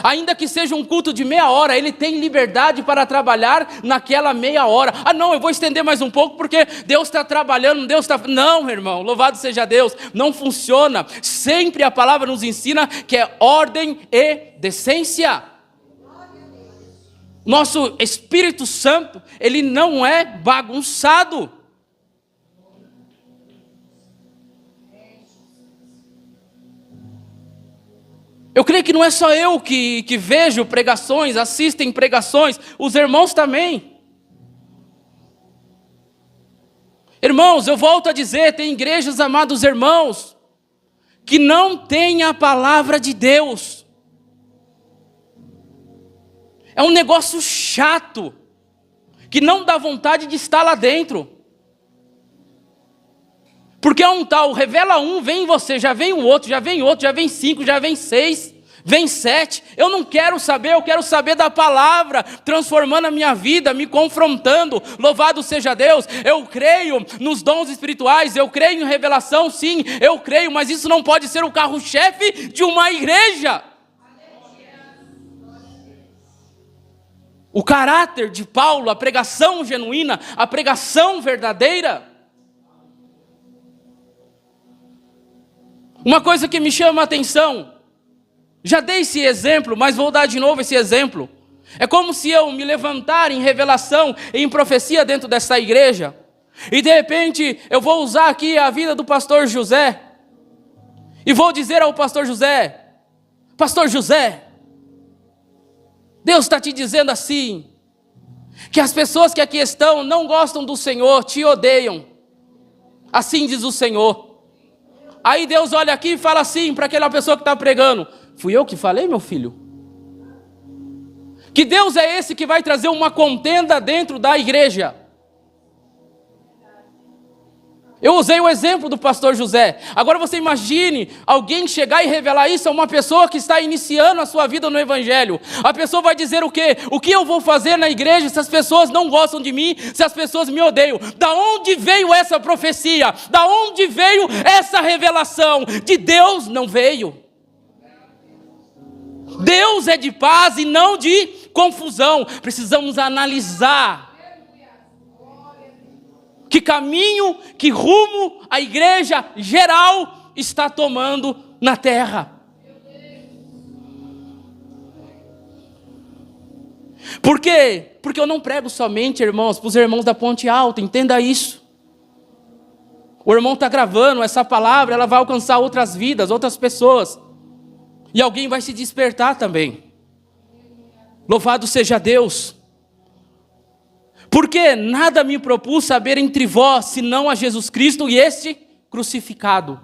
Ainda que seja um culto de meia hora, ele tem liberdade para trabalhar naquela meia hora. Ah não, eu vou estender mais um pouco porque Deus está trabalhando, Deus está... Não, irmão, louvado seja Deus, não funciona. Sempre a palavra nos ensina que é ordem e decência. Nosso Espírito Santo, ele não é bagunçado. Eu creio que não é só eu que vejo pregações, assistem pregações, os irmãos também. Irmãos, eu volto a dizer, tem igrejas, amados irmãos, que não têm a palavra de Deus. É um negócio chato, que não dá vontade de estar lá dentro. Porque é um tal, revela um, vem em você, já vem o outro, já vem 5, já vem 6, vem 7. Eu não quero saber, eu quero saber da palavra, transformando a minha vida, me confrontando. Louvado seja Deus. Eu creio nos dons espirituais, eu creio em revelação, sim, eu creio, mas isso não pode ser o carro-chefe de uma igreja. O caráter de Paulo, a pregação genuína, a pregação verdadeira. Uma coisa que me chama a atenção, já dei esse exemplo, mas vou dar de novo esse exemplo. É como se eu me levantar em revelação e em profecia dentro dessa igreja, e de repente eu vou usar aqui a vida do pastor José, e vou dizer ao pastor José, Deus está te dizendo assim, que as pessoas que aqui estão não gostam do Senhor, te odeiam. Assim diz o Senhor. Aí Deus olha aqui e fala assim para aquela pessoa que está pregando, fui eu que falei, meu filho? Que Deus é esse que vai trazer uma contenda dentro da igreja? Eu usei o exemplo do pastor José. Agora você imagine alguém chegar e revelar isso a uma pessoa que está iniciando a sua vida no evangelho. A pessoa vai dizer o quê? O que eu vou fazer na igreja se as pessoas não gostam de mim, se as pessoas me odeiam? Da onde veio essa profecia? Da onde veio essa revelação? De Deus não veio. Deus é de paz e não de confusão. Precisamos analisar que caminho, que rumo a igreja geral está tomando na terra. Por quê? Porque eu não prego somente, irmãos, para os irmãos da Ponte Alta, entenda isso. O irmão está gravando essa palavra, ela vai alcançar outras vidas, outras pessoas. E alguém vai se despertar também. Louvado seja Deus. Porque nada me propus saber entre vós, senão a Jesus Cristo e este crucificado.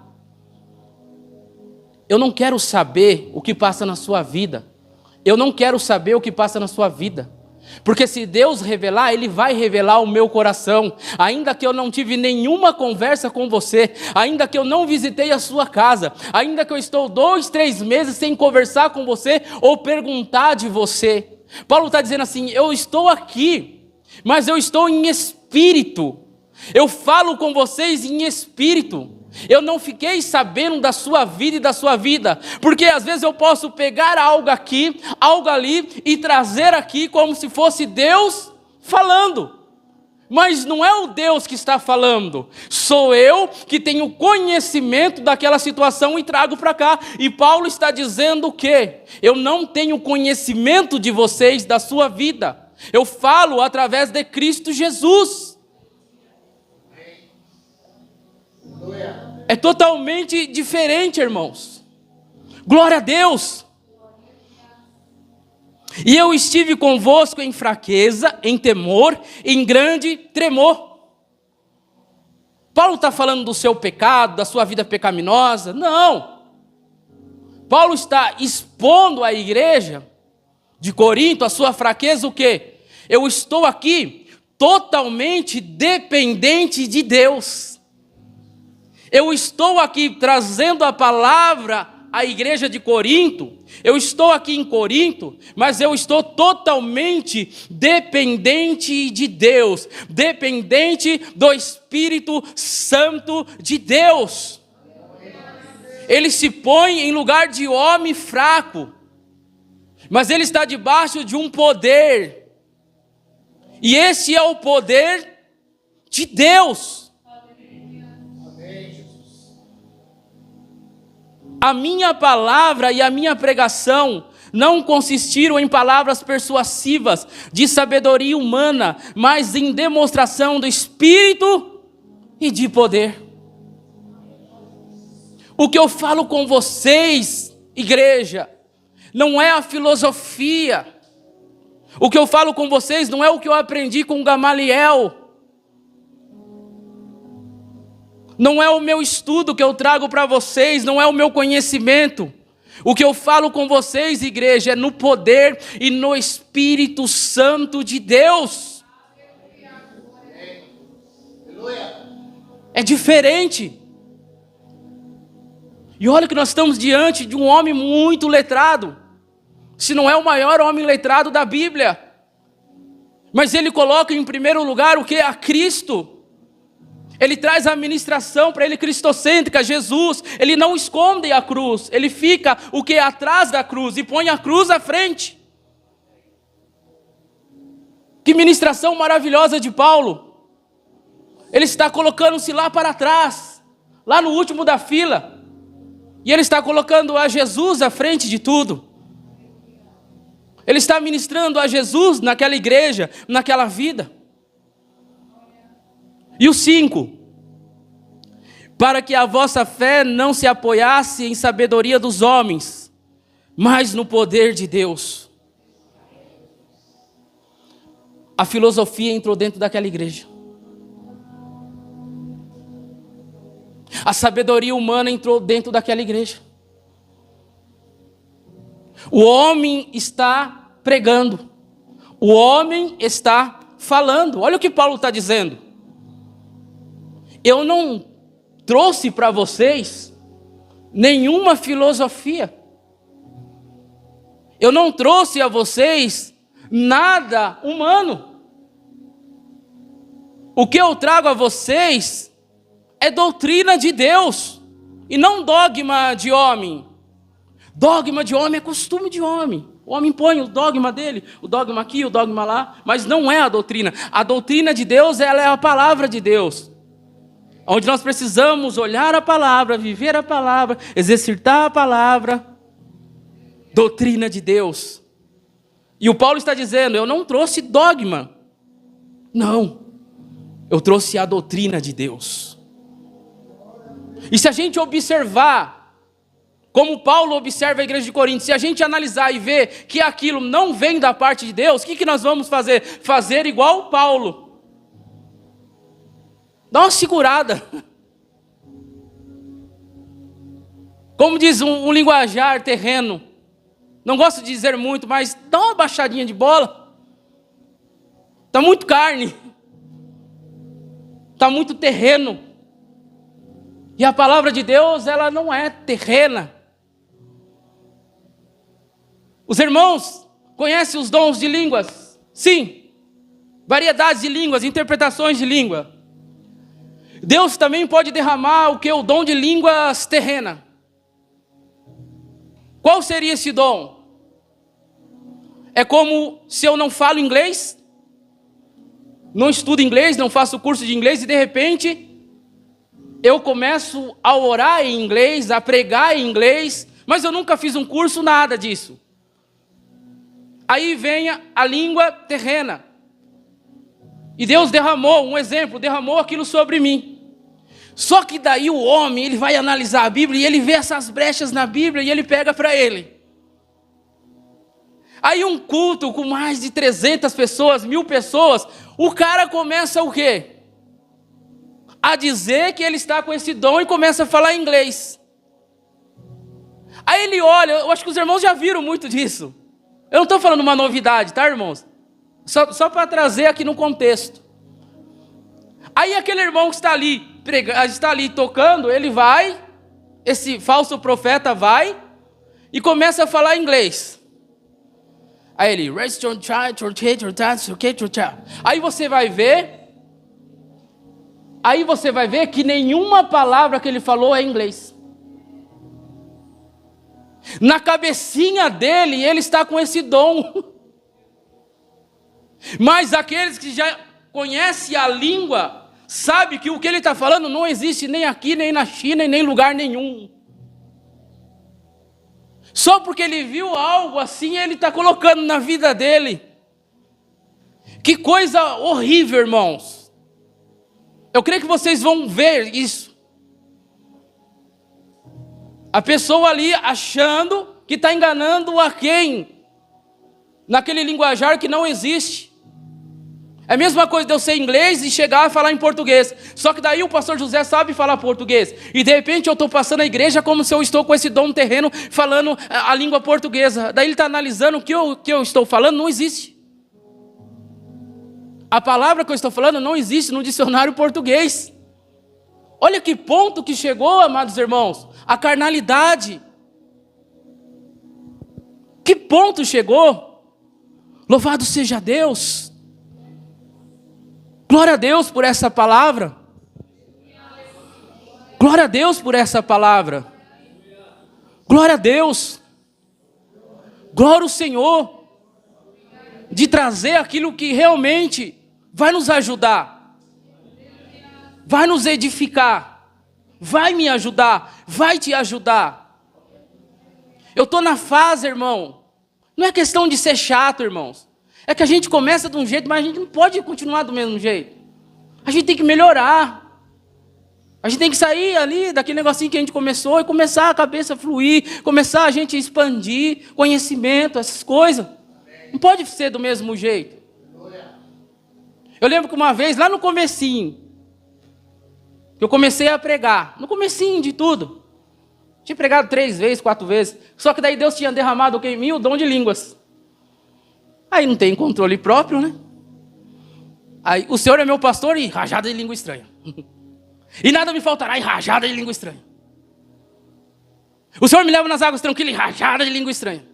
Eu não quero saber o que passa na sua vida. Eu não quero saber o que passa na sua vida. Porque se Deus revelar, Ele vai revelar o meu coração. Ainda que eu não tive nenhuma conversa com você, ainda que eu não visitei a sua casa, ainda que eu estou 2, 3 meses sem conversar com você ou perguntar de você. Paulo está dizendo assim, eu estou aqui, mas eu estou em espírito. Eu falo com vocês em espírito. Eu não fiquei sabendo da sua vida e da sua vida, porque às vezes eu posso pegar algo aqui, algo ali e trazer aqui como se fosse Deus falando. Mas não é o Deus que está falando, sou eu que tenho conhecimento daquela situação e trago para cá. E Paulo está dizendo o quê? Eu não tenho conhecimento de vocês, da sua vida. Eu falo através de Cristo Jesus. É totalmente diferente, irmãos. Glória a Deus. E eu estive convosco em fraqueza, em temor, em grande tremor. Paulo está falando do seu pecado, da sua vida pecaminosa? Não. Paulo está expondo à igreja de Corinto a sua fraqueza, o quê? Eu estou aqui totalmente dependente de Deus. Eu estou aqui trazendo a palavra à igreja de Corinto. Eu estou aqui em Corinto, mas eu estou totalmente dependente de Deus, dependente do Espírito Santo de Deus. Ele se põe em lugar de homem fraco, mas ele está debaixo de um poder, e esse é o poder de Deus. A minha palavra e a minha pregação não consistiram em palavras persuasivas de sabedoria humana, mas em demonstração do Espírito e de poder. O que eu falo com vocês, igreja, não é a filosofia. O que eu falo com vocês não é o que eu aprendi com Gamaliel. Não é o meu estudo que eu trago para vocês, não é o meu conhecimento. O que eu falo com vocês, igreja, é no poder e no Espírito Santo de Deus. É diferente. E olha que nós estamos diante de um homem muito letrado. Se não é o maior homem letrado da Bíblia. Mas ele coloca em primeiro lugar o que? A Cristo. Ele traz a ministração para ele cristocêntrica, Jesus. Ele não esconde a cruz. Ele fica o que? Atrás da cruz e põe a cruz à frente. Que ministração maravilhosa de Paulo. Ele está colocando-se lá para trás. Lá no último da fila. E ele está colocando a Jesus à frente de tudo. Ele está ministrando a Jesus naquela igreja, naquela vida. E o 5. Para que a vossa fé não se apoiasse em sabedoria dos homens, mas no poder de Deus. A filosofia entrou dentro daquela igreja. A sabedoria humana entrou dentro daquela igreja. O homem está pregando. O homem está falando. Olha o que Paulo está dizendo. Eu não trouxe para vocês nenhuma filosofia. Eu não trouxe a vocês nada humano. O que eu trago a vocês é doutrina de Deus e não dogma de homem. Dogma de homem é costume de homem. O homem põe o dogma dele, o dogma aqui, o dogma lá, mas não é a doutrina. A doutrina de Deus, ela é a palavra de Deus. Onde nós precisamos olhar a palavra, viver a palavra, exercitar a palavra. Doutrina de Deus. E o Paulo está dizendo, eu não trouxe dogma. Não. Eu trouxe a doutrina de Deus. E se a gente observar, como Paulo observa a igreja de Corinto, se a gente analisar e ver que aquilo não vem da parte de Deus, o que nós vamos fazer? Fazer igual Paulo. Dá uma segurada. Como diz um linguajar terreno. Não gosto de dizer muito, mas dá uma baixadinha de bola. Está muito carne. Está muito terreno. E a palavra de Deus, ela não é terrena. Os irmãos conhecem os dons de línguas? Sim. Variedades de línguas, interpretações de língua. Deus também pode derramar o que? O dom de línguas terrena. Qual seria esse dom? É como se eu não falo inglês, não estudo inglês, não faço curso de inglês e de repente eu começo a orar em inglês, a pregar em inglês, mas eu nunca fiz um curso, nada disso. Aí vem a língua terrena. E Deus derramou, um exemplo, derramou aquilo sobre mim. Só que daí o homem, ele vai analisar a Bíblia e ele vê essas brechas na Bíblia e ele pega para ele. Aí um culto com mais de 300 pessoas, 1000 pessoas, o cara começa o quê? A dizer que ele está com esse dom e começa a falar inglês. Aí ele olha, eu acho que os irmãos já viram muito disso. Eu não estou falando uma novidade, tá, irmãos? Só para trazer aqui no contexto. Aí aquele irmão que está ali, está ali tocando, ele vai, esse falso profeta vai e começa a falar inglês. Aí ele, aí você vai ver que nenhuma palavra que ele falou é inglês. Na cabecinha dele, ele está com esse dom. Mas aqueles que já conhecem a língua, sabem que o que ele está falando não existe nem aqui, nem na China, nem em lugar nenhum. Só porque ele viu algo assim, ele está colocando na vida dele. Que coisa horrível, irmãos. Eu creio que vocês vão ver isso. A pessoa ali achando que está enganando a quem? Naquele linguajar que não existe. É a mesma coisa de eu ser inglês e chegar a falar em português. Só que daí o pastor José sabe falar português. E de repente eu estou passando a igreja como se eu estou com esse dom terreno falando a língua portuguesa. Daí ele está analisando o que eu estou falando, não existe. A palavra que eu estou falando não existe no dicionário português. Olha que ponto que chegou, amados irmãos. A carnalidade. Que ponto chegou? Louvado seja Deus. Glória a Deus por essa palavra. Glória a Deus por essa palavra. Glória a Deus. Glória ao Senhor. De trazer aquilo que realmente vai nos ajudar. Vai nos edificar. Vai me ajudar. Vai te ajudar. Eu estou na fase, irmão. Não é questão de ser chato, irmãos. É que a gente começa de um jeito, mas a gente não pode continuar do mesmo jeito. A gente tem que melhorar. A gente tem que sair ali daquele negocinho que a gente começou e começar a cabeça a fluir, começar a gente a expandir conhecimento, essas coisas. Não pode ser do mesmo jeito. Eu lembro que uma vez, lá no comecinho, que eu comecei a pregar, no comecinho de tudo. Tinha pregado 3 vezes, 4 vezes. Só que daí Deus tinha derramado em mim o dom de línguas. Aí não tem controle próprio, né? Aí o Senhor é meu pastor e rajada de língua estranha. E nada me faltará e rajada de língua estranha. O Senhor me leva nas águas tranquilas e rajada de língua estranha.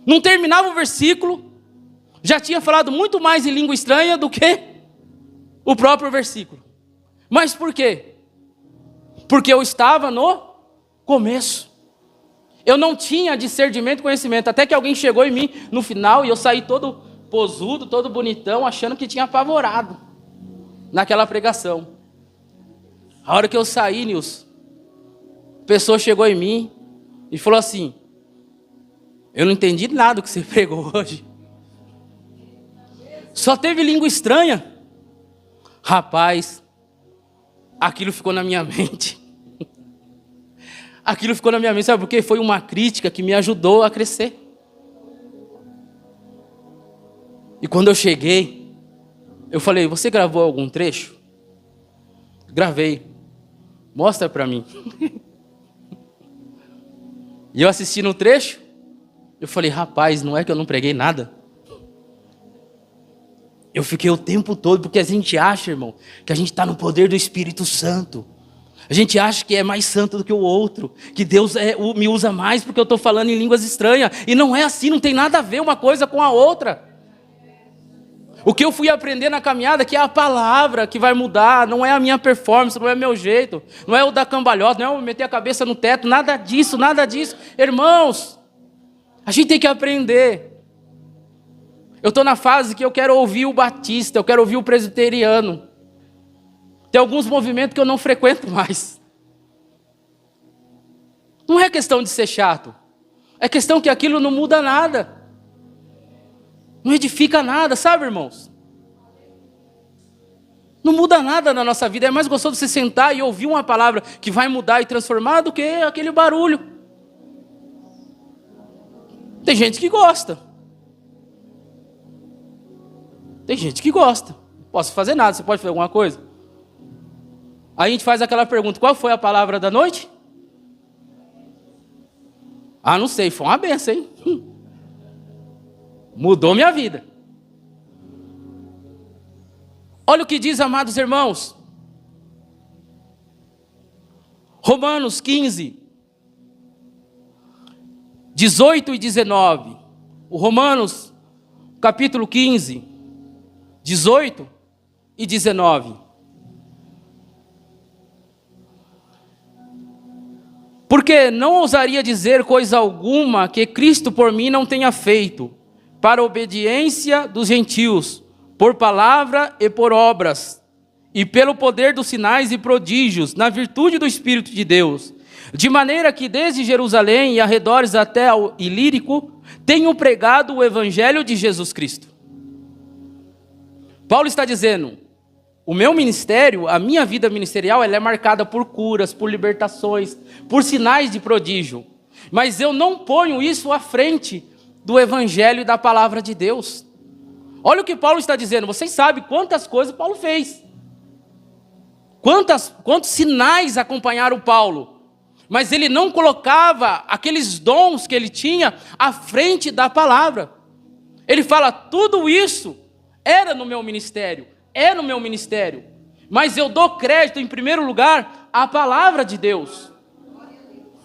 Não terminava o versículo, já tinha falado muito mais em língua estranha do que o próprio versículo. Mas por quê? Porque eu estava no começo. Eu não tinha discernimento e conhecimento, até que alguém chegou em mim no final e eu saí todo posudo, todo bonitão, achando que tinha apavorado naquela pregação. A hora que eu saí, Nilson, a pessoa chegou em mim e falou assim: eu não entendi nada do que você pregou hoje. Só teve língua estranha. Rapaz, aquilo ficou na minha mente. Aquilo ficou na minha mente, sabe por quê? Foi uma crítica que me ajudou a crescer. E quando eu cheguei, eu falei: você gravou algum trecho? Gravei. Mostra para mim. E eu assisti no trecho, eu falei: rapaz, não é que eu não preguei nada? Eu fiquei o tempo todo, porque a gente acha, irmão, que a gente está no poder do Espírito Santo. A gente acha que é mais santo do que o outro, que Deus me usa mais porque eu estou falando em línguas estranhas. E não é assim, não tem nada a ver uma coisa com a outra. O que eu fui aprender na caminhada é que é a palavra que vai mudar, não é a minha performance, não é o meu jeito, não é o da cambalhota, não é o meter a cabeça no teto, nada disso, nada disso. Irmãos, a gente tem que aprender. Eu estou na fase que eu quero ouvir o batista, eu quero ouvir o presbiteriano. Tem alguns movimentos que eu não frequento mais. Não é questão de ser chato. É questão que aquilo não muda nada. Não edifica nada, sabe, irmãos? Não muda nada na nossa vida. É mais gostoso você sentar e ouvir uma palavra que vai mudar e transformar do que aquele barulho. Tem gente que gosta. Tem gente que gosta. Não posso fazer nada, você pode fazer alguma coisa? Aí a gente faz aquela pergunta: qual foi a palavra da noite? Ah, não sei, foi uma benção, hein? Mudou minha vida. Olha o que diz, amados irmãos. Romanos 15, 18 e 19. O Romanos, capítulo 15, 18 e 19. Porque não ousaria dizer coisa alguma que Cristo por mim não tenha feito, para a obediência dos gentios, por palavra e por obras, e pelo poder dos sinais e prodígios, na virtude do Espírito de Deus, De maneira que desde Jerusalém e arredores até ao Ilírico, tenho pregado o evangelho de Jesus Cristo. Paulo está dizendo, o meu ministério, a minha vida ministerial, ela é marcada por curas, por libertações, por sinais de prodígio. Mas eu não ponho isso à frente do evangelho e da palavra de Deus. Olha o que Paulo está dizendo, vocês sabem quantas coisas Paulo fez. Quantos sinais acompanharam Paulo. Mas ele não colocava aqueles dons que ele tinha à frente da palavra. Ele fala, tudo isso era no meu ministério, é no meu ministério. Mas eu dou crédito, em primeiro lugar, à palavra de Deus.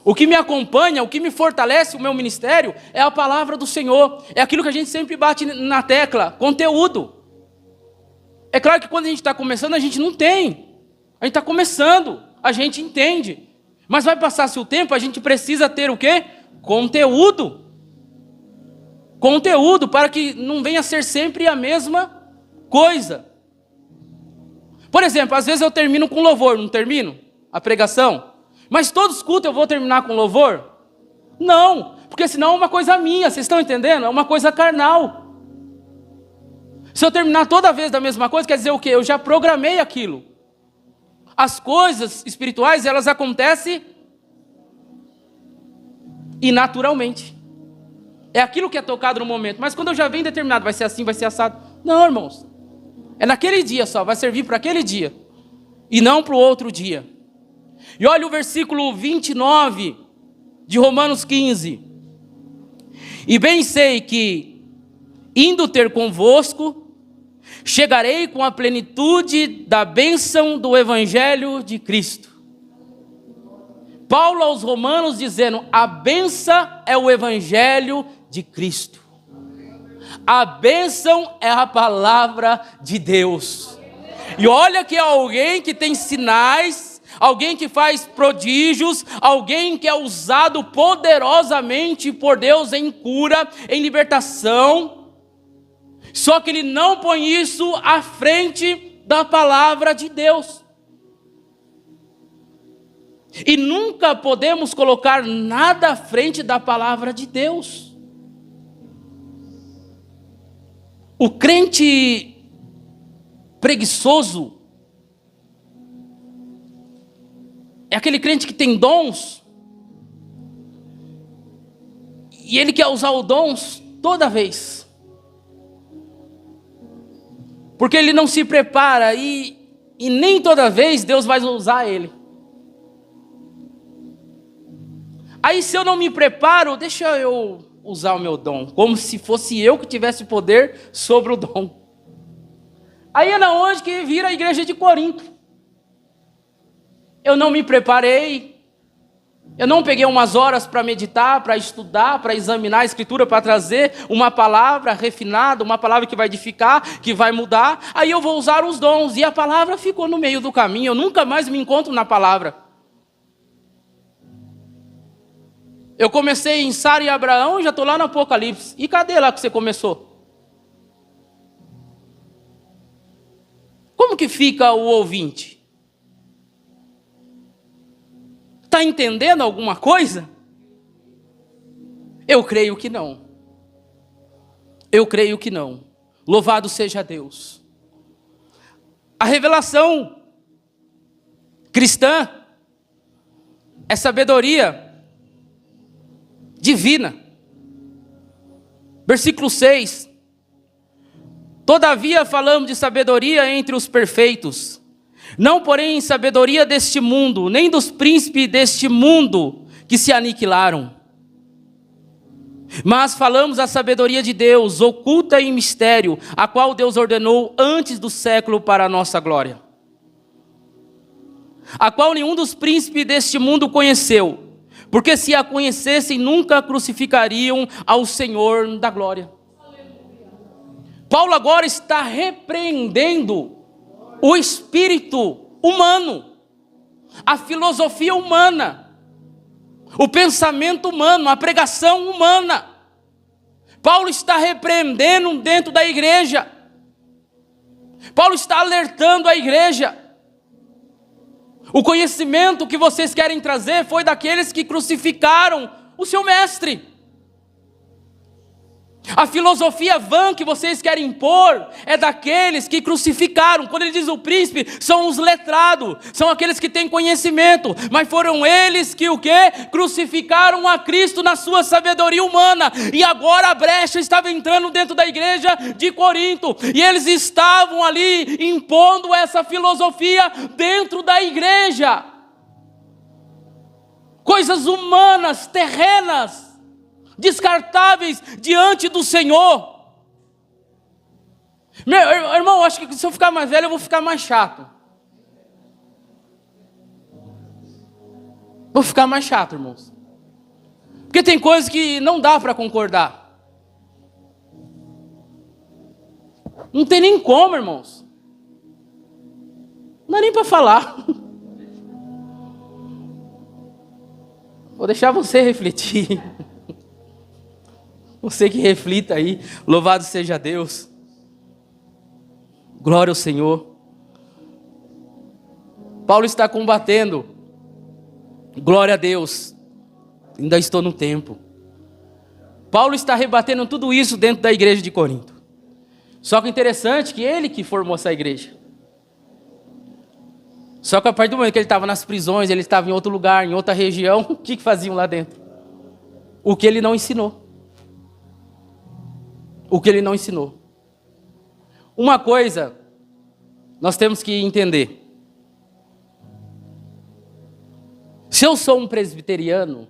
O que me acompanha, o que me fortalece o meu ministério é a palavra do Senhor. É aquilo que a gente sempre bate na tecla, conteúdo. É claro que quando a gente está começando, a gente não tem. A gente está começando, a gente entende. Mas vai passar-se o tempo, a gente precisa ter o quê? Conteúdo. Conteúdo, para que não venha a ser sempre a mesma coisa. Por exemplo, às vezes eu termino com louvor, não termino? A pregação. Mas todos os cultos eu vou terminar com louvor? Não, porque senão é uma coisa minha, vocês estão entendendo? É uma coisa carnal. Se eu terminar toda vez da mesma coisa, quer dizer o quê? Eu já programei aquilo. As coisas espirituais, elas acontecem e naturalmente. É aquilo que é tocado no momento. Mas quando eu já venho determinado, vai ser assim, vai ser assado. Não, irmãos. É naquele dia só, vai servir para aquele dia. E não para o outro dia. E olha o versículo 29 de Romanos 15. E bem sei que, indo ter convosco, chegarei com a plenitude da bênção do evangelho de Cristo. Paulo aos Romanos dizendo, a bênção é o evangelho de Cristo. A bênção é a palavra de Deus. E olha que é alguém que tem sinais, alguém que faz prodígios, alguém que é usado poderosamente por Deus em cura, em libertação. Só que ele não põe isso à frente da palavra de Deus. E nunca podemos colocar nada à frente da palavra de Deus. O crente preguiçoso é aquele crente que tem dons e ele quer usar os dons toda vez. Porque ele não se prepara e nem toda vez Deus vai usar ele. Aí se eu não me preparo, deixa eu usar o meu dom, como se fosse eu que tivesse poder sobre o dom. Aí é na onde que vira a igreja de Corinto. Eu não me preparei, eu não peguei umas horas para meditar, para estudar, para examinar a escritura, para trazer uma palavra refinada, uma palavra que vai edificar, que vai mudar. Aí eu vou usar os dons, e a palavra ficou no meio do caminho, eu nunca mais me encontro na palavra. Eu comecei em Sara e Abraão e já estou lá no Apocalipse. E cadê lá que você começou? Como que fica o ouvinte? Está entendendo alguma coisa? Eu creio que não. Eu creio que não. Louvado seja Deus. A revelação cristã é sabedoria divina. Versículo 6. Todavia falamos de sabedoria entre os perfeitos, não porém em sabedoria deste mundo, nem dos príncipes deste mundo que se aniquilaram. Mas falamos a sabedoria de Deus, oculta em mistério, a qual Deus ordenou antes do século para a nossa glória, a qual nenhum dos príncipes deste mundo conheceu, porque se a conhecessem, nunca crucificariam ao Senhor da glória. Paulo agora está repreendendo o espírito humano, a filosofia humana, o pensamento humano, a pregação humana. Paulo está repreendendo dentro da igreja. Paulo está alertando a igreja. O conhecimento que vocês querem trazer foi daqueles que crucificaram o seu mestre. A filosofia vã que vocês querem impor é daqueles que crucificaram. Quando ele diz o príncipe, são os letrados, são aqueles que têm conhecimento, mas foram eles que o quê? Crucificaram a Cristo na sua sabedoria humana. E agora a brecha estava entrando dentro da igreja de Corinto, e eles estavam ali impondo essa filosofia dentro da igreja. Coisas humanas, terrenas, descartáveis diante do Senhor. Meu irmão, acho que se eu ficar mais velho, eu vou ficar mais chato. Vou ficar mais chato, irmãos. Porque tem coisas que não dá para concordar. Não tem nem como, irmãos. Não dá nem para falar. Vou deixar você refletir. Você que reflita aí, louvado seja Deus. Glória ao Senhor. Paulo está combatendo. Glória a Deus. Ainda estou no tempo. Paulo está rebatendo tudo isso dentro da igreja de Corinto. Só que interessante que ele que formou essa igreja. Só que a partir do momento que ele estava nas prisões, ele estava em outro lugar, em outra região, o que faziam lá dentro? O que ele não ensinou. O que ele não ensinou. Uma coisa nós temos que entender. Se eu sou um presbiteriano,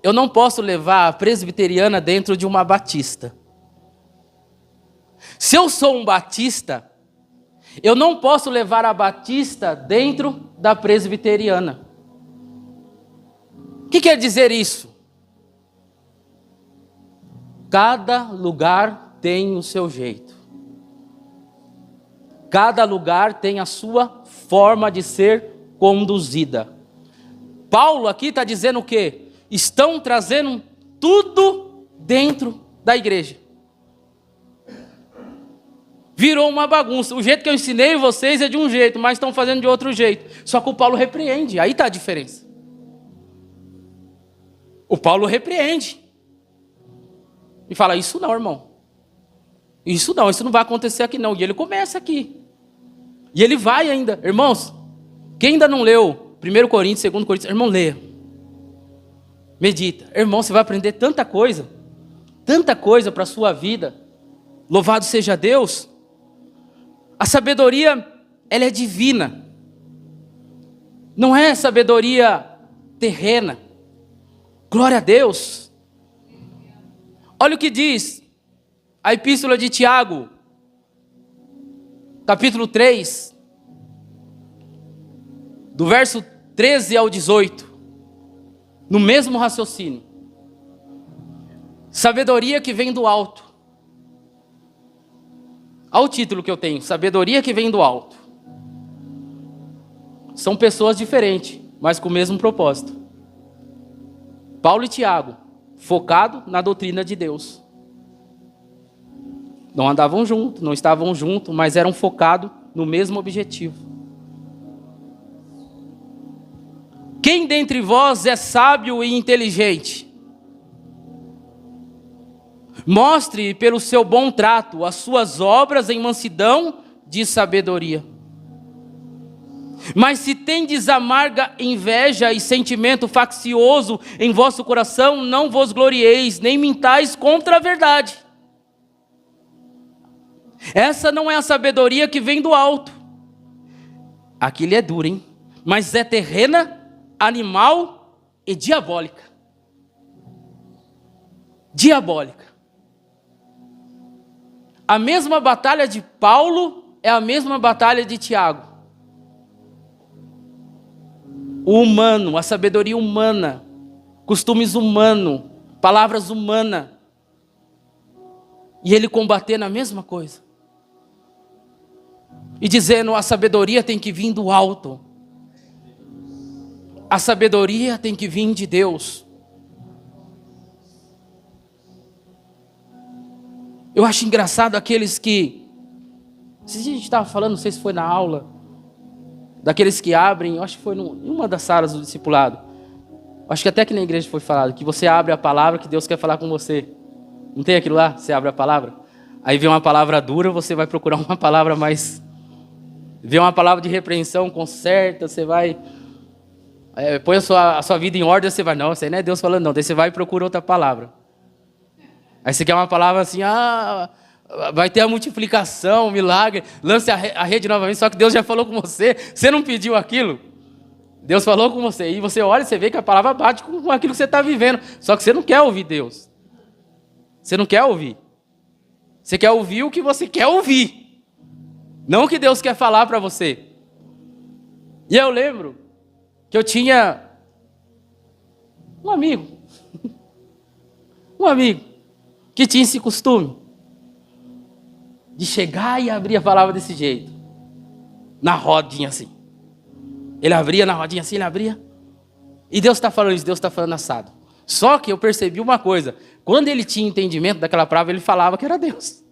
eu não posso levar a presbiteriana dentro de uma batista. Se eu sou um batista, eu não posso levar a batista dentro da presbiteriana. O que quer dizer isso? Cada lugar tem o seu jeito. Cada lugar tem a sua forma de ser conduzida. Paulo aqui está dizendo o quê? Estão trazendo tudo dentro da igreja. Virou uma bagunça. O jeito que eu ensinei vocês é de um jeito, mas estão fazendo de outro jeito. Só que o Paulo repreende. Aí está a diferença. O Paulo repreende. E fala, isso não, irmão. Isso não vai acontecer aqui não. E ele começa aqui. E ele vai ainda. Irmãos, quem ainda não leu 1 Coríntios, 2 Coríntios, irmão, leia. Medita. Irmão, você vai aprender tanta coisa para a sua vida. Louvado seja Deus. A sabedoria, ela é divina. Não é sabedoria terrena. Glória a Deus. Olha o que diz a epístola de Tiago, capítulo 3, do verso 13 ao 18, no mesmo raciocínio. Sabedoria que vem do alto. Olha o título que eu tenho, sabedoria que vem do alto. São pessoas diferentes, mas com o mesmo propósito. Paulo e Tiago, focado na doutrina de Deus. Não andavam juntos, não estavam juntos, mas eram focados no mesmo objetivo. Quem dentre vós é sábio e inteligente? Mostre pelo seu bom trato as suas obras em mansidão de sabedoria. Mas se tendes amarga inveja e sentimento faccioso em vosso coração, não vos glorieis, nem mintais contra a verdade. Essa não é a sabedoria que vem do alto. Aquilo é duro, hein? Mas é terrena, animal e diabólica. Diabólica. A mesma batalha de Paulo é a mesma batalha de Tiago. O humano, a sabedoria humana, costumes humanos, palavras humanas. E ele combatendo a mesma coisa. E dizendo, a sabedoria tem que vir do alto. A sabedoria tem que vir de Deus. Eu acho engraçado aqueles que... Se a gente estava falando, não sei se foi na aula, daqueles que abrem, eu acho que foi em uma das salas do discipulado. Acho que até que na igreja foi falado, que você abre a palavra que Deus quer falar com você. Não tem aquilo lá? Você abre a palavra, aí vem uma palavra dura, você vai procurar uma palavra mais... Vê uma palavra de repreensão, conserta, você vai... põe a sua vida em ordem, você vai... Não, isso aí não é Deus falando não. Daí você vai e procura outra palavra. Aí você quer uma palavra assim, vai ter a multiplicação, milagre, lance a rede novamente, só que Deus já falou com você, você não pediu aquilo. Deus falou com você, e você olha e você vê que a palavra bate com aquilo que você está vivendo, só que você não quer ouvir Deus. Você não quer ouvir. Você quer ouvir o que você quer ouvir, não o que Deus quer falar para você. E eu lembro que eu tinha um amigo que tinha esse costume de chegar e abrir a palavra desse jeito, na rodinha assim. Ele abria na rodinha assim, ele abria. E Deus está falando isso, Deus está falando assado. Só que eu percebi uma coisa, quando ele tinha entendimento daquela palavra, ele falava que era Deus.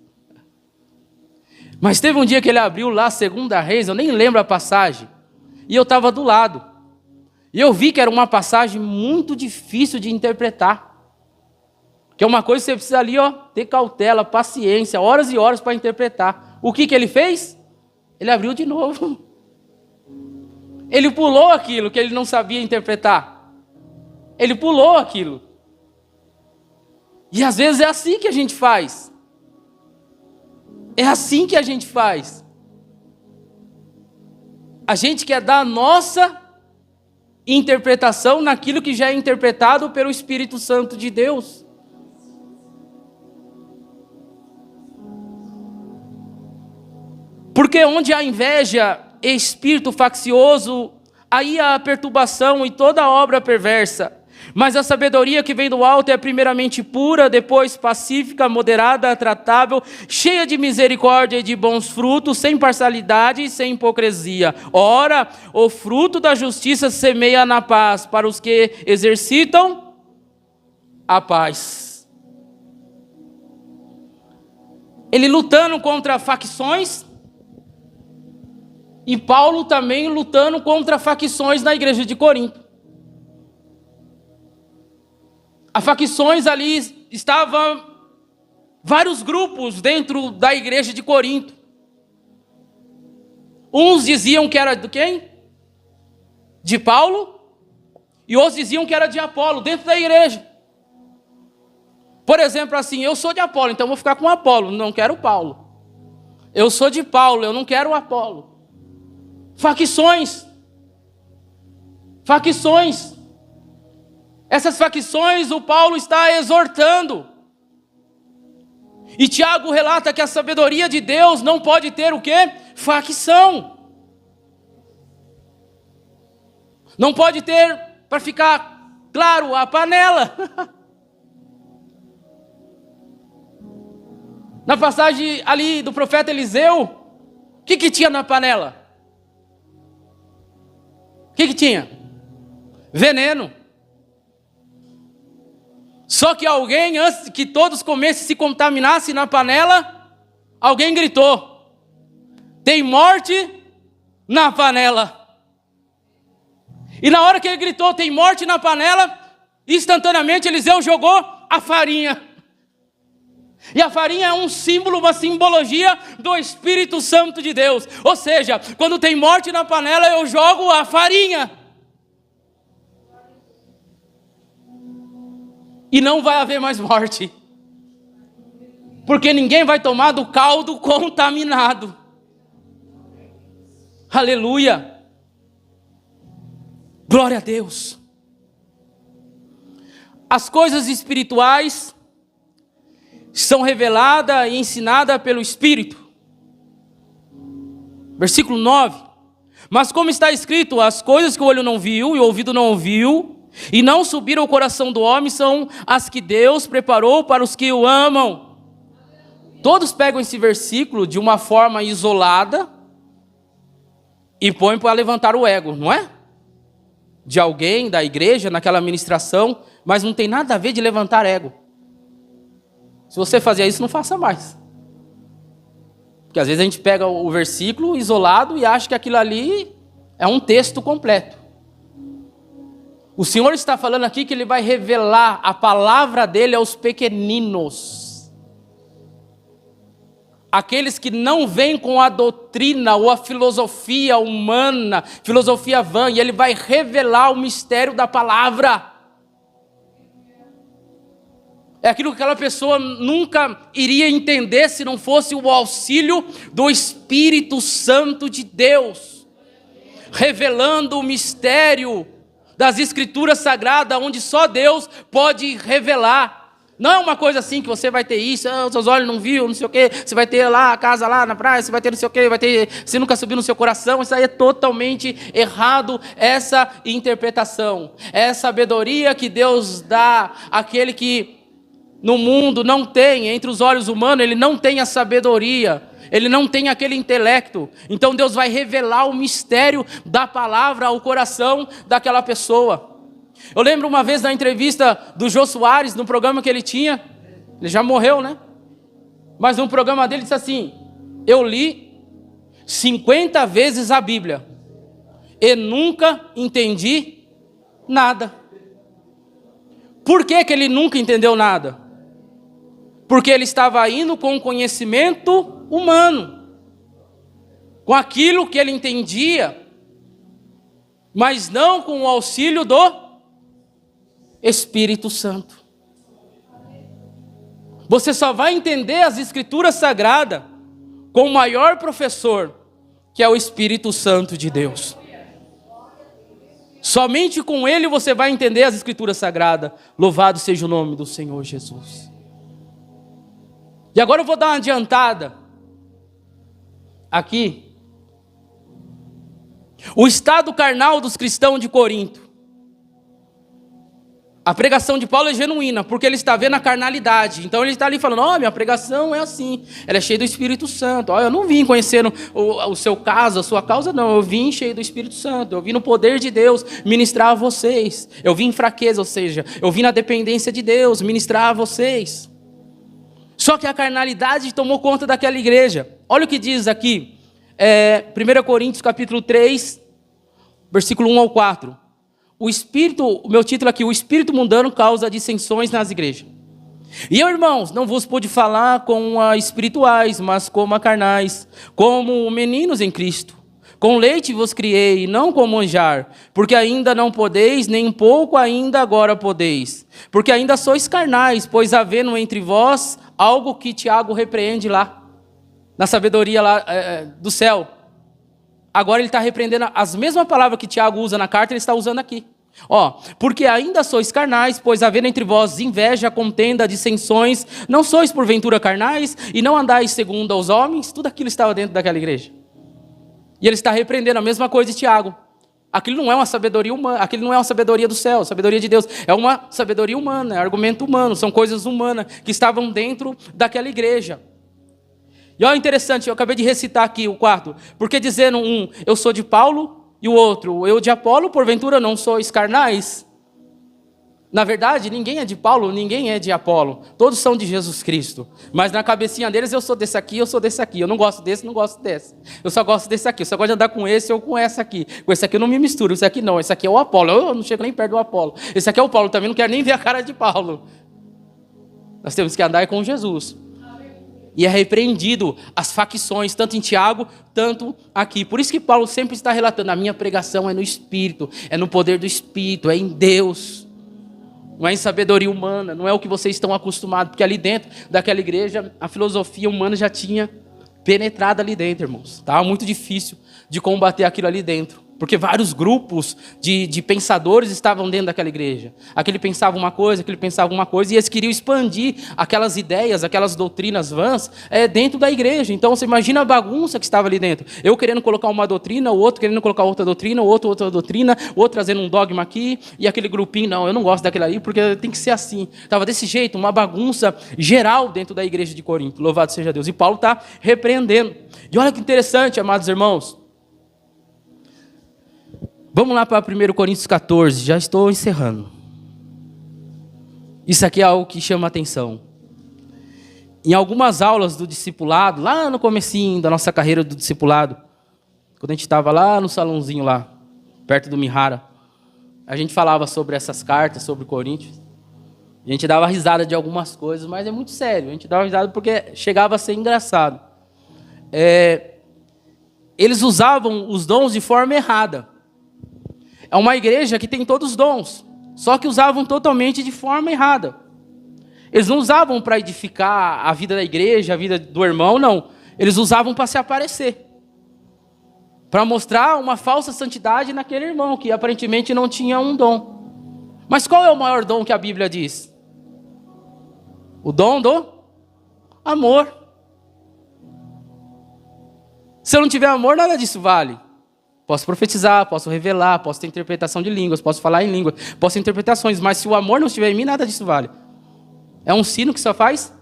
Mas teve um dia que ele abriu lá, 2 Reis, eu nem lembro a passagem, e eu estava do lado. E eu vi que era uma passagem muito difícil de interpretar. Que é uma coisa que você precisa ali, ter cautela, paciência, horas e horas para interpretar. O que ele fez? Ele abriu de novo. Ele pulou aquilo que ele não sabia interpretar. Ele pulou aquilo. E às vezes é assim que a gente faz. É assim que a gente faz. A gente quer dar a nossa interpretação naquilo que já é interpretado pelo Espírito Santo de Deus. Porque onde há inveja, espírito faccioso, aí há a perturbação e toda obra perversa. Mas a sabedoria que vem do alto é primeiramente pura, depois pacífica, moderada, tratável, cheia de misericórdia e de bons frutos, sem parcialidade e sem hipocrisia. Ora, o fruto da justiça semeia na paz para os que exercitam a paz. Ele lutando contra facções, e Paulo também lutando contra facções na igreja de Corinto. As facções ali estavam vários grupos dentro da igreja de Corinto. Uns diziam que era de quem? De Paulo. E outros diziam que era de Apolo, dentro da igreja. Por exemplo, assim, eu sou de Apolo, então vou ficar com Apolo, não quero Paulo. Eu sou de Paulo, eu não quero Apolo. Facções. Essas facções o Paulo está exortando. E Tiago relata que a sabedoria de Deus não pode ter o quê? Facção. Não pode ter, para ficar claro, a panela. Na passagem ali do profeta Eliseu, o que tinha na panela? O que tinha? Veneno. Só que alguém, antes que todos comessem e se contaminassem na panela, alguém gritou: tem morte na panela. E na hora que ele gritou, tem morte na panela, instantaneamente Eliseu jogou a farinha. E a farinha é um símbolo, uma simbologia do Espírito Santo de Deus. Ou seja, quando tem morte na panela, eu jogo a farinha. E não vai haver mais morte. Porque ninguém vai tomar do caldo contaminado. Aleluia. Glória a Deus. As coisas espirituais são reveladas e ensinadas pelo Espírito. Versículo 9. Mas como está escrito, as coisas que o olho não viu e o ouvido não ouviu, e não subiram ao coração do homem, são as que Deus preparou para os que o amam. Todos pegam esse versículo de uma forma isolada e põem para levantar o ego, não é? De alguém, da igreja, naquela ministração, mas não tem nada a ver de levantar ego. Se você fazia isso, não faça mais. Porque às vezes a gente pega o versículo isolado e acha que aquilo ali É um texto completo. O Senhor está falando aqui que Ele vai revelar a palavra dEle aos pequeninos. Aqueles que não vêm com a doutrina ou a filosofia humana, filosofia vã, e Ele vai revelar o mistério da palavra. É aquilo que aquela pessoa nunca iria entender se não fosse o auxílio do Espírito Santo de Deus, revelando o mistério das Escrituras Sagradas, onde só Deus pode revelar. Não é uma coisa assim que você vai ter isso, os seus olhos não viram, não sei o quê, você vai ter lá a casa lá na praia, você vai ter não sei o quê, vai ter, você nunca subiu no seu coração. Isso aí é totalmente errado, essa interpretação. É a sabedoria que Deus dá àquele que no mundo não tem, entre os olhos humanos, ele não tem a sabedoria, ele não tem aquele intelecto. Então Deus vai revelar o mistério da palavra ao coração daquela pessoa. Eu lembro uma vez da entrevista do Jô Soares, no programa que ele tinha, ele já morreu, né? Mas no programa dele disse assim: eu li 50 vezes a Bíblia e nunca entendi nada. Por que ele nunca entendeu nada? Porque ele estava indo com conhecimento humano, com aquilo que ele entendia, mas não com o auxílio do Espírito Santo. Você só vai entender as Escrituras Sagradas com o maior professor, que é o Espírito Santo de Deus. Somente com ele você vai entender as Escrituras Sagradas. Louvado seja o nome do Senhor Jesus. E agora eu vou dar uma adiantada aqui. O estado carnal dos cristãos de Corinto. A pregação de Paulo é genuína, porque ele está vendo a carnalidade. Então ele está ali falando: minha pregação é assim, ela é cheia do Espírito Santo. Eu não vim conhecendo o seu caso, a sua causa, não. Eu vim cheio do Espírito Santo. Eu vim no poder de Deus ministrar a vocês. Eu vim em fraqueza, ou seja, eu vim na dependência de Deus ministrar a vocês. Só que a carnalidade tomou conta daquela igreja. Olha o que diz aqui, 1 Coríntios capítulo 3, versículo 1 ao 4. O meu título aqui: o espírito mundano causa dissensões nas igrejas. E eu, irmãos, não vos pude falar como a espirituais, mas como a carnais, como meninos em Cristo. Com leite vos criei, não com manjar, porque ainda não podeis, nem pouco ainda agora podeis. Porque ainda sois carnais, pois havendo entre vós algo que Tiago repreende lá, na sabedoria lá do céu. Agora ele está repreendendo as mesmas palavras que Tiago usa na carta, ele está usando aqui. Porque ainda sois carnais, pois havendo entre vós inveja, contenda, dissensões, não sois porventura carnais, e não andais segundo aos homens. Tudo aquilo estava dentro daquela igreja. E ele está repreendendo a mesma coisa de Tiago. Aquilo não é uma sabedoria humana, aquilo não é uma sabedoria do céu, sabedoria de Deus. É uma sabedoria humana, é argumento humano, são coisas humanas que estavam dentro daquela igreja. E olha interessante, eu acabei de recitar aqui o quarto. Porque dizendo um, eu sou de Paulo, e o outro, eu de Apolo, porventura não sois carnais? Na verdade, ninguém é de Paulo, ninguém é de Apolo. Todos são de Jesus Cristo. Mas na cabecinha deles, eu sou desse aqui, eu sou desse aqui. Eu não gosto desse, não gosto desse. Eu só gosto desse aqui. Eu só gosto de andar com esse ou com essa aqui. Com esse aqui eu não me misturo. Esse aqui não. Esse aqui é o Apolo. Eu não chego nem perto do Apolo. Esse aqui é o Paulo. Também não quero nem ver a cara de Paulo. Nós temos que andar com Jesus. E é repreendido as facções, tanto em Tiago, tanto aqui. Por isso que Paulo sempre está relatando: a minha pregação é no Espírito, é no poder do Espírito, é em Deus. Não é em sabedoria humana, não é o que vocês estão acostumados. Porque ali dentro daquela igreja, a filosofia humana já tinha penetrado ali dentro, irmãos. Estava muito difícil de combater aquilo ali dentro. Porque vários grupos de pensadores estavam dentro daquela igreja. Aquele pensava uma coisa, aquele pensava uma coisa, e eles queriam expandir aquelas ideias, aquelas doutrinas vãs dentro da igreja. Então você imagina a bagunça que estava ali dentro. Eu querendo colocar uma doutrina, o outro querendo colocar outra doutrina, o outro outra doutrina, o outro trazendo um dogma aqui, e aquele grupinho, não, eu não gosto daquele aí, porque tem que ser assim. Estava desse jeito, uma bagunça geral dentro da igreja de Corinto. Louvado seja Deus. E Paulo está repreendendo. E olha que interessante, amados irmãos. Vamos lá para 1 Coríntios 14, já estou encerrando. Isso aqui é algo que chama a atenção. Em algumas aulas do discipulado, lá no comecinho da nossa carreira do discipulado, quando a gente estava lá no salãozinho lá, perto do Mihara, a gente falava sobre essas cartas, sobre Coríntios. A gente dava risada de algumas coisas, mas é muito sério. A gente dava risada porque chegava a ser engraçado. Eles usavam os dons de forma errada. É uma igreja que tem todos os dons, só que usavam totalmente de forma errada. Eles não usavam para edificar a vida da igreja, a vida do irmão, não. Eles usavam para se aparecer. Para mostrar uma falsa santidade naquele irmão, que aparentemente não tinha um dom. Mas qual é o maior dom que a Bíblia diz? O dom do amor. Se eu não tiver amor, nada disso vale. Posso profetizar, posso revelar, posso ter interpretação de línguas, posso falar em línguas, posso ter interpretações, mas se o amor não estiver em mim, nada disso vale. É um sino que só faz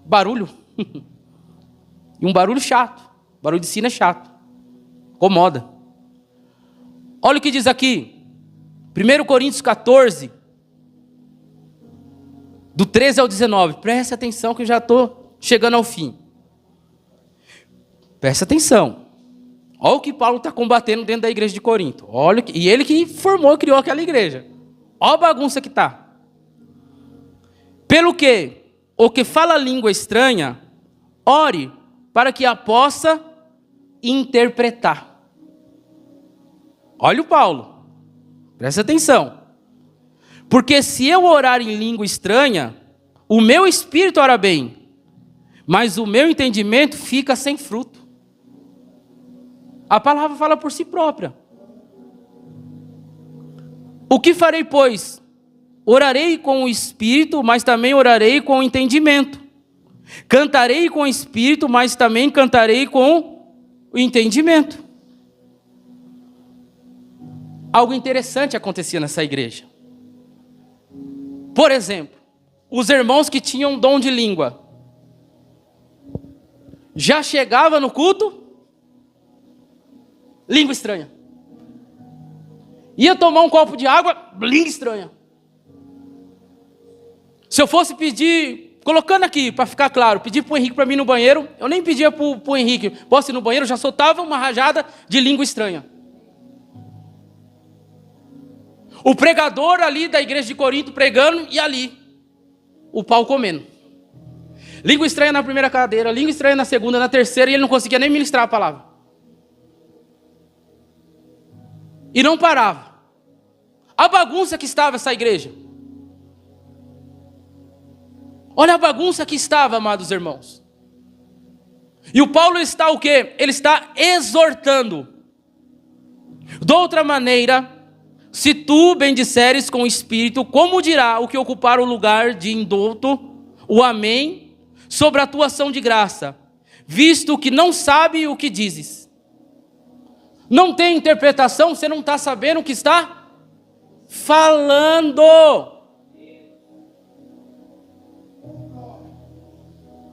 barulho. E um barulho chato. Barulho de sino é chato. Incomoda. Olha o que diz aqui. 1 Coríntios 14, do 13 ao 19. Preste atenção que eu já estou chegando ao fim. Preste atenção. Olha o que Paulo está combatendo dentro da igreja de Corinto. Olha, e ele que formou e criou aquela igreja. Olha a bagunça que está. Pelo que o que fala língua estranha, ore para que a possa interpretar. Olha o Paulo. Presta atenção. Porque se eu orar em língua estranha, o meu espírito ora bem, mas o meu entendimento fica sem fruto. A palavra fala por si própria. O que farei, pois? Orarei com o espírito, mas também orarei com o entendimento. Cantarei com o espírito, mas também cantarei com o entendimento. Algo interessante acontecia nessa igreja. Por exemplo, os irmãos que tinham dom de língua já chegava no culto, língua estranha. Ia tomar um copo de água, língua estranha. Se eu fosse pedir, colocando aqui para ficar claro, pedir para o Henrique para mim no banheiro, eu nem pedia para o Henrique, posso ir no banheiro, eu já soltava uma rajada de língua estranha. O pregador ali da igreja de Corinto pregando e ali, o pau comendo. Língua estranha na primeira cadeira, língua estranha na segunda, na terceira, e ele não conseguia nem ministrar a palavra. E não parava. A bagunça que estava essa igreja. Olha a bagunça que estava, amados irmãos. E o Paulo está o quê? Ele está exortando. De outra maneira, se tu bendisseres com o Espírito, como dirá o que ocupar o lugar de indulto, o amém, sobre a tua ação de graça, visto que não sabe o que dizes. Não tem interpretação, você não está sabendo o que está falando.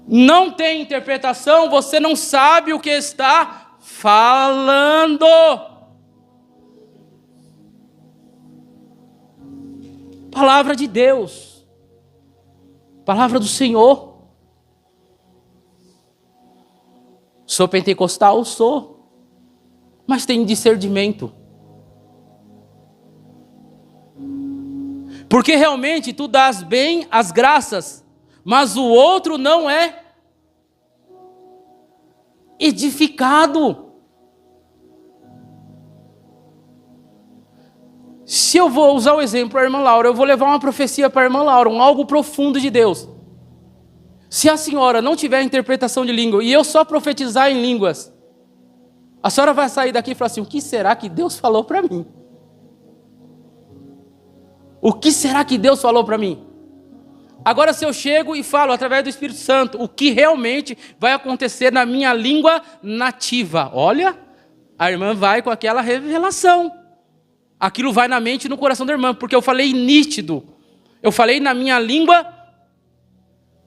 Não tem interpretação, você não sabe o que está falando. Palavra de Deus. Palavra do Senhor. Sou pentecostal? Sou. Mas tenho discernimento. Porque realmente tu dás bem as graças, mas o outro não é edificado. Se eu vou usar o exemplo para a irmã Laura, eu vou levar uma profecia para a irmã Laura, algo profundo de Deus. Se a senhora não tiver interpretação de língua e eu só profetizar em línguas, a senhora vai sair daqui e falar assim, o que será que Deus falou para mim? O que será que Deus falou para mim? Agora se eu chego e falo através do Espírito Santo, o que realmente vai acontecer na minha língua nativa? Olha, a irmã vai com aquela revelação. Aquilo vai na mente e no coração da irmã, porque eu falei nítido. Eu falei na minha língua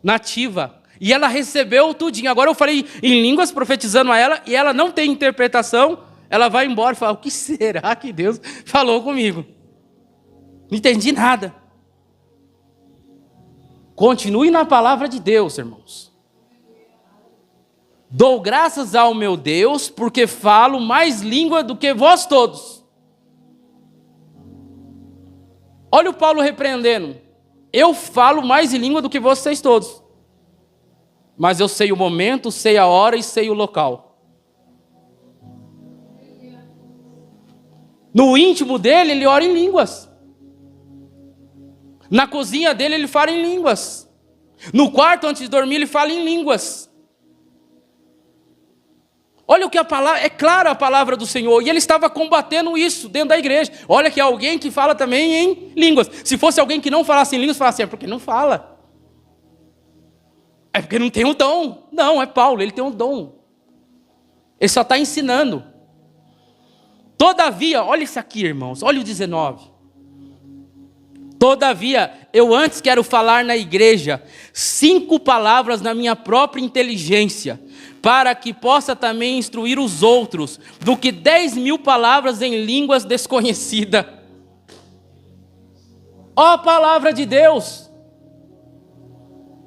nativa. E ela recebeu tudinho. Agora eu falei em línguas, profetizando a ela, e ela não tem interpretação, ela vai embora e fala, o que será que Deus falou comigo? Não entendi nada. Continue na palavra de Deus, irmãos. Dou graças ao meu Deus, porque falo mais língua do que vós todos. Olha o Paulo repreendendo. Eu falo mais em língua do que vocês todos. Mas eu sei o momento, sei a hora e sei o local. No íntimo dele, ele ora em línguas. Na cozinha dele, ele fala em línguas. No quarto, antes de dormir, ele fala em línguas. Olha o que a palavra, é clara a palavra do Senhor. E ele estava combatendo isso dentro da igreja. Olha que é alguém que fala também em línguas. Se fosse alguém que não falasse em línguas, falasse, é porque não fala. É porque não tem o dom. Não, é Paulo, ele tem um dom. Ele só está ensinando. Todavia, olha isso aqui, irmãos, olha o 19. Todavia, eu antes quero falar na igreja 5 palavras na minha própria inteligência, para que possa também instruir os outros, do que 10.000 palavras em línguas desconhecidas. Ó a palavra de Deus!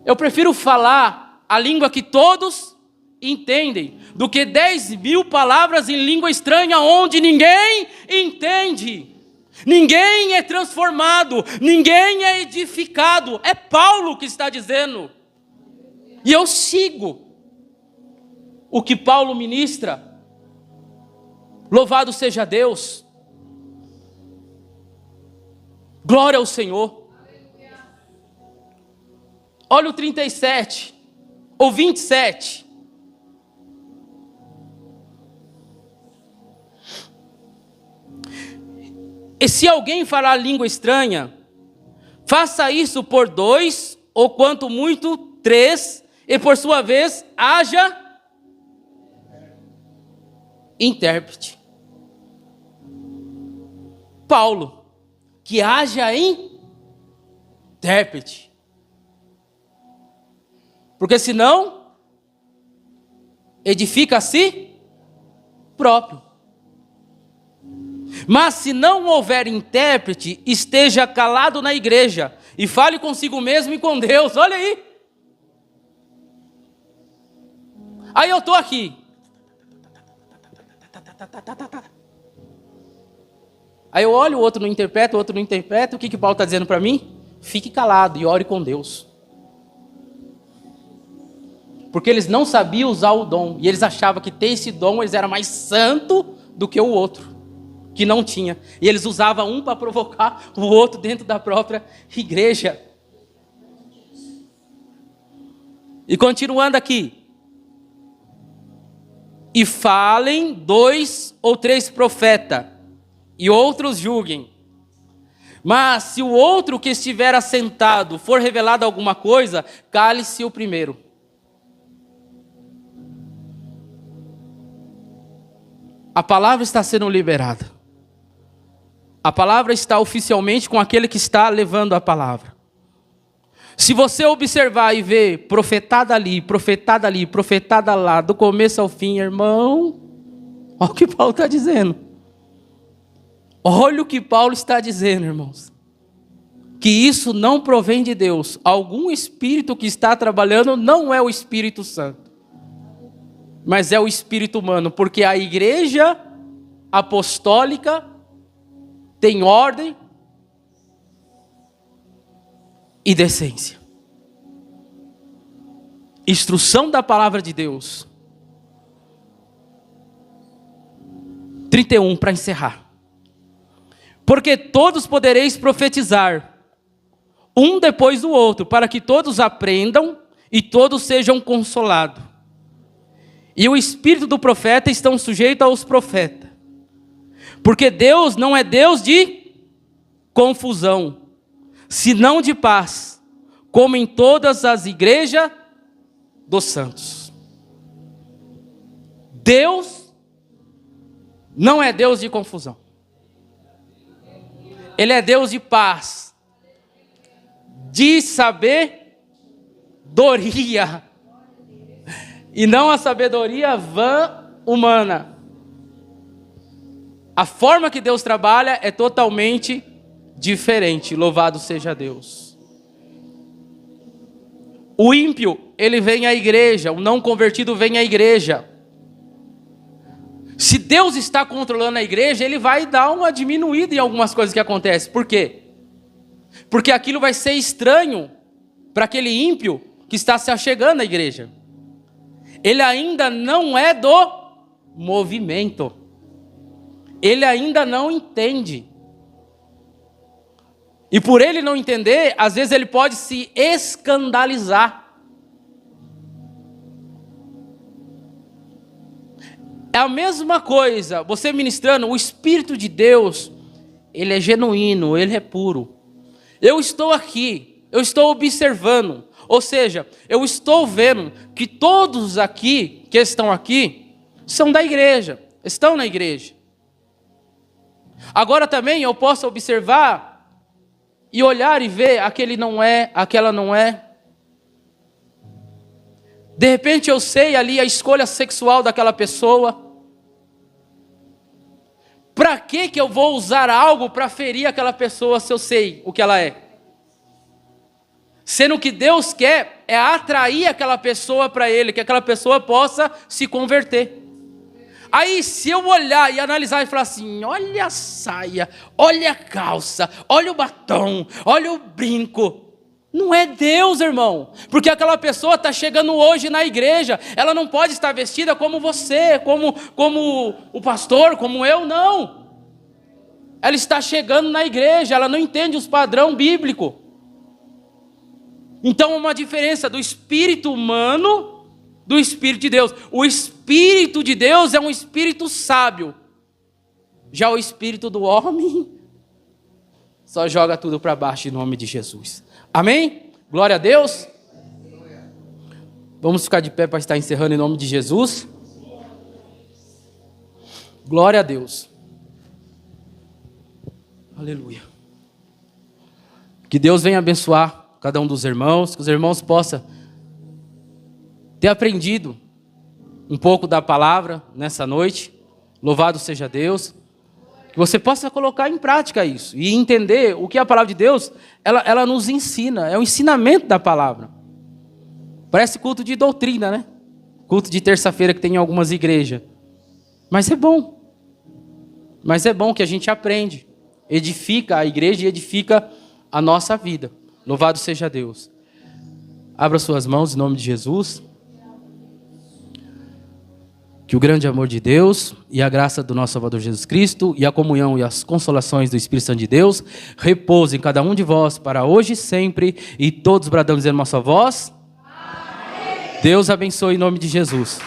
Eu prefiro falar a língua que todos entendem, do que 10.000 palavras em língua estranha, onde ninguém entende. Ninguém é transformado, ninguém é edificado. É Paulo que está dizendo. E eu sigo o que Paulo ministra. Louvado seja Deus. Glória ao Senhor. Olha o 37, ou 27. E se alguém falar língua estranha, faça isso por 2, ou quanto muito 3, e por sua vez haja intérprete. Paulo, que haja intérprete. Porque senão, edifica a si próprio. Mas se não houver intérprete, esteja calado na igreja e fale consigo mesmo e com Deus. Olha aí. Aí eu estou aqui. Aí eu olho, o outro não interpreta, o outro não interpreta. O que Paulo está dizendo para mim? Fique calado e ore com Deus. Porque eles não sabiam usar o dom. E eles achavam que ter esse dom, eles eram mais santos do que o outro, que não tinha. E eles usavam um para provocar o outro dentro da própria igreja. E continuando aqui. E falem 2 ou 3 profetas, e outros julguem. Mas se o outro que estiver assentado for revelado alguma coisa, cale-se o primeiro. A palavra está sendo liberada. A palavra está oficialmente com aquele que está levando a palavra. Se você observar e ver profetada ali, profetada ali, profetada lá, do começo ao fim, irmão, olha o que Paulo está dizendo. Olha o que Paulo está dizendo, irmãos. Que isso não provém de Deus. Algum espírito que está trabalhando não é o Espírito Santo, mas é o espírito humano, porque a igreja apostólica tem ordem e decência. Instrução da palavra de Deus. 31 para encerrar. Porque todos podereis profetizar, um depois do outro, para que todos aprendam e todos sejam consolados. E o espírito do profeta estão sujeitos aos profetas. Porque Deus não é Deus de confusão, senão de paz, como em todas as igrejas dos santos. Deus não é Deus de confusão. Ele é Deus de paz, de sabedoria, e não a sabedoria vã humana. A forma que Deus trabalha é totalmente diferente. Louvado seja Deus. O ímpio, ele vem à igreja, o não convertido vem à igreja. Se Deus está controlando a igreja, ele vai dar uma diminuída em algumas coisas que acontecem. Por quê? Porque aquilo vai ser estranho para aquele ímpio que está se achegando à igreja. Ele ainda não é do movimento. Ele ainda não entende. E por ele não entender, às vezes ele pode se escandalizar. É a mesma coisa, você ministrando, o Espírito de Deus, ele é genuíno, ele é puro. Eu estou aqui, eu estou observando, ou seja, eu estou vendo que todos aqui, que estão aqui, são da igreja, estão na igreja. Agora também eu posso observar e olhar e ver, aquele não é, aquela não é. De repente eu sei ali a escolha sexual daquela pessoa. Para que eu vou usar algo para ferir aquela pessoa se eu sei o que ela é? Sendo que Deus quer é atrair aquela pessoa para Ele, que aquela pessoa possa se converter. Aí se eu olhar e analisar e falar assim, olha a saia, olha a calça, olha o batom, olha o brinco. Não é Deus, irmão. Porque aquela pessoa está chegando hoje na igreja. Ela não pode estar vestida como você, como o pastor, como eu, não. Ela está chegando na igreja, ela não entende os padrões bíblicos. Então, uma diferença do espírito humano do espírito de Deus. O espírito de Deus é um espírito sábio. Já o espírito do homem só joga tudo para baixo em nome de Jesus. Amém? Glória a Deus. Vamos ficar de pé para estar encerrando em nome de Jesus. Glória a Deus. Aleluia. Que Deus venha abençoar cada um dos irmãos, que os irmãos possam ter aprendido um pouco da palavra nessa noite. Louvado seja Deus. Que você possa colocar em prática isso e entender o que a palavra de Deus, ela nos ensina. É o ensinamento da palavra. Parece culto de doutrina, né? Culto de terça-feira que tem em algumas igrejas. Mas é bom. Mas é bom que a gente aprende. Edifica a igreja e edifica a nossa vida. Louvado seja Deus. Abra suas mãos em nome de Jesus. Que o grande amor de Deus e a graça do nosso Salvador Jesus Cristo e a comunhão e as consolações do Espírito Santo de Deus repousem em cada um de vós para hoje e sempre, e todos bradamos em nossa voz. Amém. Deus abençoe em nome de Jesus.